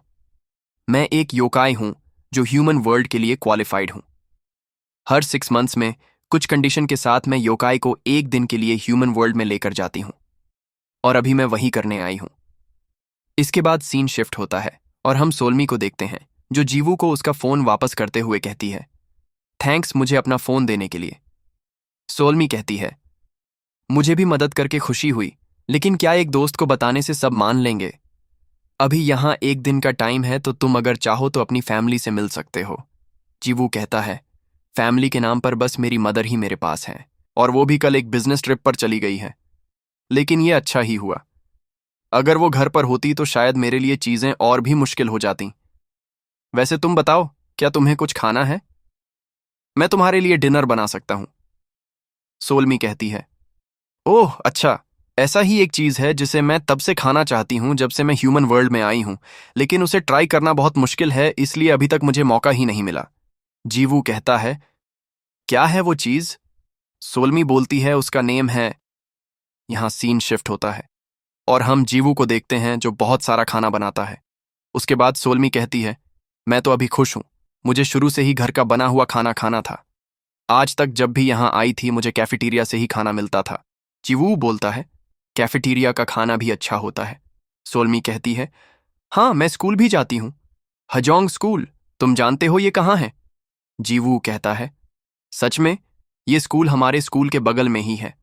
मैं एक योकाई हूं जो ह्यूमन वर्ल्ड के लिए क्वालिफाइड हूं। हर 6 मंथ्स में कुछ कंडीशन के साथ मैं योकाई को एक दिन के लिए ह्यूमन वर्ल्ड में लेकर जाती हूं, और अभी मैं वही करने आई हूं। इसके बाद सीन शिफ्ट होता है और हम सोलमी को देखते हैं, जो जीवू को उसका फोन वापस करते हुए कहती है, थैंक्स मुझे अपना फोन देने के लिए। सोलमी कहती है, मुझे भी मदद करके खुशी हुई, लेकिन क्या एक दोस्त को बताने से सब मान लेंगे? अभी यहाँ एक दिन का टाइम है, तो तुम अगर चाहो तो अपनी फैमिली से मिल सकते हो। जीवू कहता है, फैमिली के नाम पर बस मेरी मदर ही मेरे पास है, और वो भी कल एक बिजनेस ट्रिप पर चली गई है। लेकिन ये अच्छा ही हुआ। अगर वो घर पर होती तो शायद मेरे लिए चीजें और भी मुश्किल हो जाती। वैसे तुम बताओ, क्या तुम्हें कुछ खाना है? मैं तुम्हारे लिए डिनर बना सकता हूं। सोलमी कहती है, ओह अच्छा, ऐसा ही एक चीज है जिसे मैं तब से खाना चाहती हूं जब से मैं ह्यूमन वर्ल्ड में आई हूं, लेकिन उसे ट्राई करना बहुत मुश्किल है, इसलिए अभी तक मुझे मौका ही नहीं मिला। जीवू कहता है, क्या है वो चीज? सोलमी बोलती है, उसका नेम है। यहां सीन शिफ्ट होता है और हम जीवू को देखते हैं जो बहुत सारा खाना बनाता है। उसके बाद सोलमी कहती है, मैं तो अभी खुश हूं, मुझे शुरू से ही घर का बना हुआ खाना खाना था। आज तक जब भी यहां आई थी मुझे कैफेटेरिया से ही खाना मिलता था। जीवू बोलता है, कैफेटेरिया का खाना भी अच्छा होता है। सोलमी कहती है, हाँ मैं स्कूल भी जाती हूँ, हजोंग स्कूल, तुम जानते हो ये कहाँ है? जीवू कहता है, सच में? ये स्कूल हमारे स्कूल के बगल में ही है।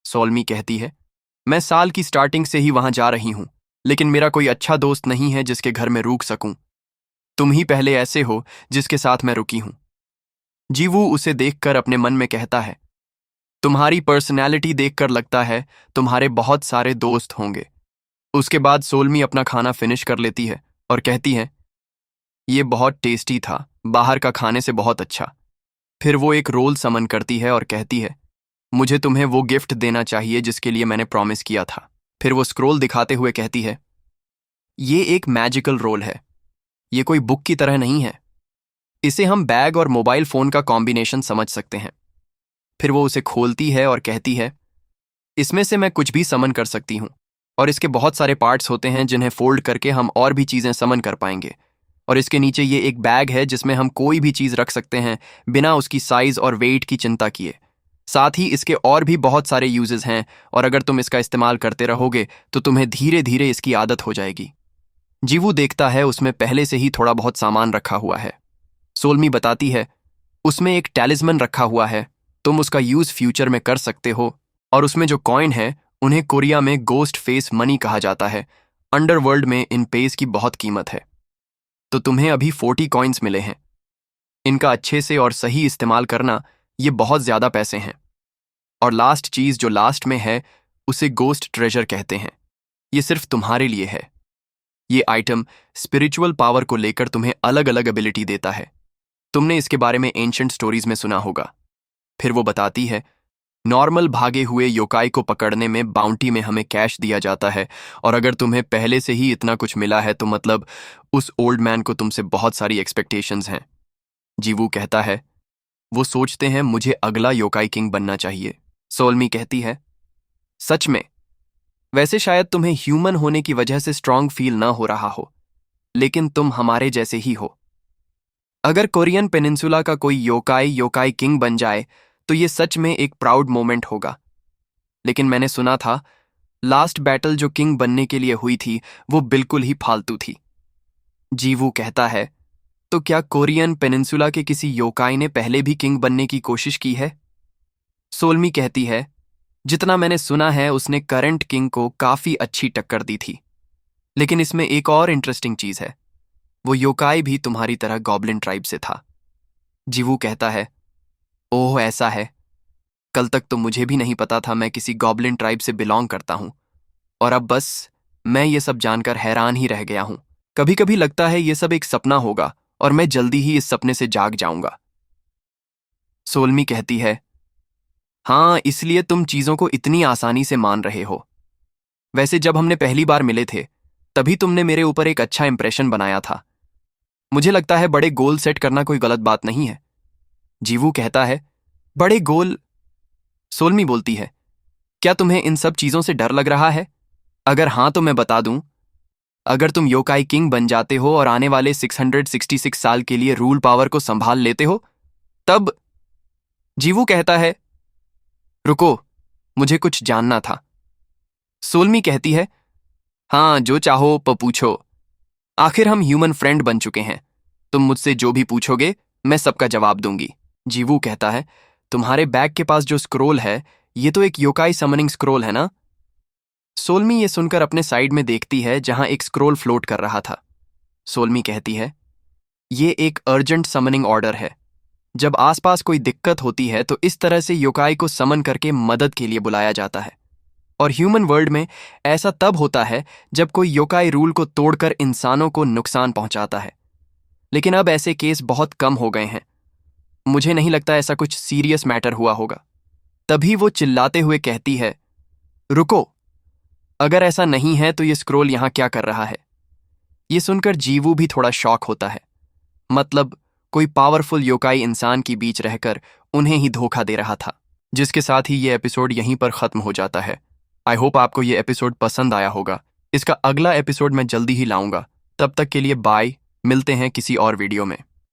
सोलमी कहती है, मैं साल की स्टार्टिंग से ही वहां जा रही हूं, लेकिन मेरा कोई अच्छा दोस्त नहीं है जिसके घर में रुक सकूं। तुम ही पहले ऐसे हो जिसके साथ मैं रुकी हूं। जीवू उसे देखकर अपने मन में कहता है, तुम्हारी पर्सनैलिटी देखकर लगता है तुम्हारे बहुत सारे दोस्त होंगे। उसके बाद सोलमी अपना खाना फिनिश कर लेती है और कहती है, ये बहुत टेस्टी था, बाहर का खाने से बहुत अच्छा। फिर वो एक रोल समन करती है और कहती है, मुझे तुम्हें वो गिफ्ट देना चाहिए जिसके लिए मैंने प्रॉमिस किया था। फिर वो स्क्रोल दिखाते हुए कहती है, ये एक मैजिकल रोल है, ये कोई बुक की तरह नहीं है। इसे हम बैग और मोबाइल फोन का कॉम्बिनेशन समझ सकते हैं। फिर वो उसे खोलती है और कहती है, इसमें से मैं कुछ भी समन कर सकती हूँ, और इसके बहुत सारे पार्ट्स होते हैं जिन्हें फोल्ड करके हम और भी चीजें समन कर पाएंगे। और इसके नीचे ये एक बैग है जिसमें हम कोई भी चीज रख सकते हैं बिना उसकी साइज और वेट की चिंता किए। साथ ही इसके और भी बहुत सारे यूजेस हैं, और अगर तुम इसका इस्तेमाल करते रहोगे तो तुम्हें धीरे धीरे इसकी आदत हो जाएगी। जीवू देखता है उसमें पहले से ही थोड़ा बहुत सामान रखा हुआ है। सोलमी बताती है, उसमें एक टैलिस्मन रखा हुआ है, तुम उसका यूज फ्यूचर में कर सकते हो। और उसमें जो कॉइन है उन्हें कोरिया में गोस्ट फेस मनी कहा जाता है। अंडरवर्ल्ड में इन पेज की बहुत कीमत है। तो तुम्हें अभी 40 कॉइन्स मिले हैं। इनका अच्छे से और सही इस्तेमाल करना, ये बहुत ज्यादा पैसे हैं। और लास्ट चीज जो लास्ट में है, उसे गोस्ट ट्रेजर कहते हैं। ये सिर्फ तुम्हारे लिए है। ये आइटम स्पिरिचुअल पावर को लेकर तुम्हें अलग अलग एबिलिटी देता है। तुमने इसके बारे में एंशंट स्टोरीज में सुना होगा। फिर वो बताती है, नॉर्मल भागे हुए योकाई को पकड़ने में बाउंटी में हमें कैश दिया जाता है, और अगर तुम्हें पहले से ही इतना कुछ मिला है तो मतलब उस ओल्ड मैन को तुमसे बहुत सारी एक्सपेक्टेशंस हैं। जीवू कहता है, वो सोचते हैं मुझे अगला योकाई किंग बनना चाहिए। सोलमी कहती है, सच में? वैसे शायद तुम्हें ह्यूमन होने की वजह से स्ट्रांग फील ना हो रहा हो, लेकिन तुम हमारे जैसे ही हो। अगर कोरियन पेनिनसुला का कोई योकाई योकाई किंग बन जाए तो ये सच में एक प्राउड मोमेंट होगा। लेकिन मैंने सुना था लास्ट बैटल जो किंग बनने के लिए हुई थी वो बिल्कुल ही फालतू थी। जीवू कहता है, तो क्या कोरियन पेनिनसुला के किसी योकाई ने पहले भी किंग बनने की कोशिश की है? सोलमी कहती है, जितना मैंने सुना है उसने करंट किंग को काफी अच्छी टक्कर दी थी। लेकिन इसमें एक और इंटरेस्टिंग चीज है, वो योकाई भी तुम्हारी तरह गॉब्लिन ट्राइब से था। जीवू कहता है, ओह ऐसा है, कल तक तो मुझे भी नहीं पता था मैं किसी गॉब्लिन ट्राइब से बिलोंग करता हूं, और अब बस मैं ये सब जानकर हैरान ही रह गया हूं। कभी कभी लगता है ये सब एक सपना होगा और मैं जल्दी ही इस सपने से जाग जाऊंगा। सोल्मी कहती है, हाँ, इसलिए तुम चीजों को इतनी आसानी से मान रहे हो। वैसे जब हमने पहली बार मिले थे तभी तुमने मेरे ऊपर एक अच्छा इंप्रेशन बनाया था। मुझे लगता है बड़े गोल सेट करना कोई गलत बात नहीं है। जीवू कहता है, बड़े गोल? सोल्मी बोलती है, क्या तुम्हें इन सब चीजों से डर लग रहा है? अगर हाँ तो मैं बता दूं, अगर तुम योकाई किंग बन जाते हो और आने वाले 666 साल के लिए रूल पावर को संभाल लेते हो तब। जीवू कहता है, रुको, मुझे कुछ जानना था। सोल्मी कहती है, हाँ, जो चाहो पूछो। आखिर हम ह्यूमन फ्रेंड बन चुके हैं। तुम मुझसे जो भी पूछोगे मैं सबका जवाब दूंगी। जीवू कहता है, तुम्हारे बैग के पास जो स्क्रोल है ये तो एक योकाई समनिंग स्क्रोल है ना? सोल्मी ये सुनकर अपने साइड में देखती है जहां एक स्क्रोल फ्लोट कर रहा था। सोल्मी कहती है, ये एक अर्जेंट समनिंग ऑर्डर है। जब आसपास कोई दिक्कत होती है तो इस तरह से योकाई को समन करके मदद के लिए बुलाया जाता है। और ह्यूमन वर्ल्ड में ऐसा तब होता है जब कोई योकाई रूल को तोड़कर इंसानों को नुकसान पहुंचाता है। लेकिन अब ऐसे केस बहुत कम हो गए हैं। मुझे नहीं लगता ऐसा कुछ सीरियस मैटर हुआ होगा। तभी वो चिल्लाते हुए कहती है, रुको, अगर ऐसा नहीं है तो ये स्क्रोल यहां क्या कर रहा है? ये सुनकर जीवू भी थोड़ा शॉक होता है। मतलब कोई पावरफुल योकाई इंसान के बीच रहकर उन्हें ही धोखा दे रहा था। जिसके साथ ही ये एपिसोड यहीं पर खत्म हो जाता है। आई होप आपको ये एपिसोड पसंद आया होगा। इसका अगला एपिसोड मैं जल्दी ही लाऊंगा। तब तक के लिए बाय, मिलते हैं किसी और वीडियो में।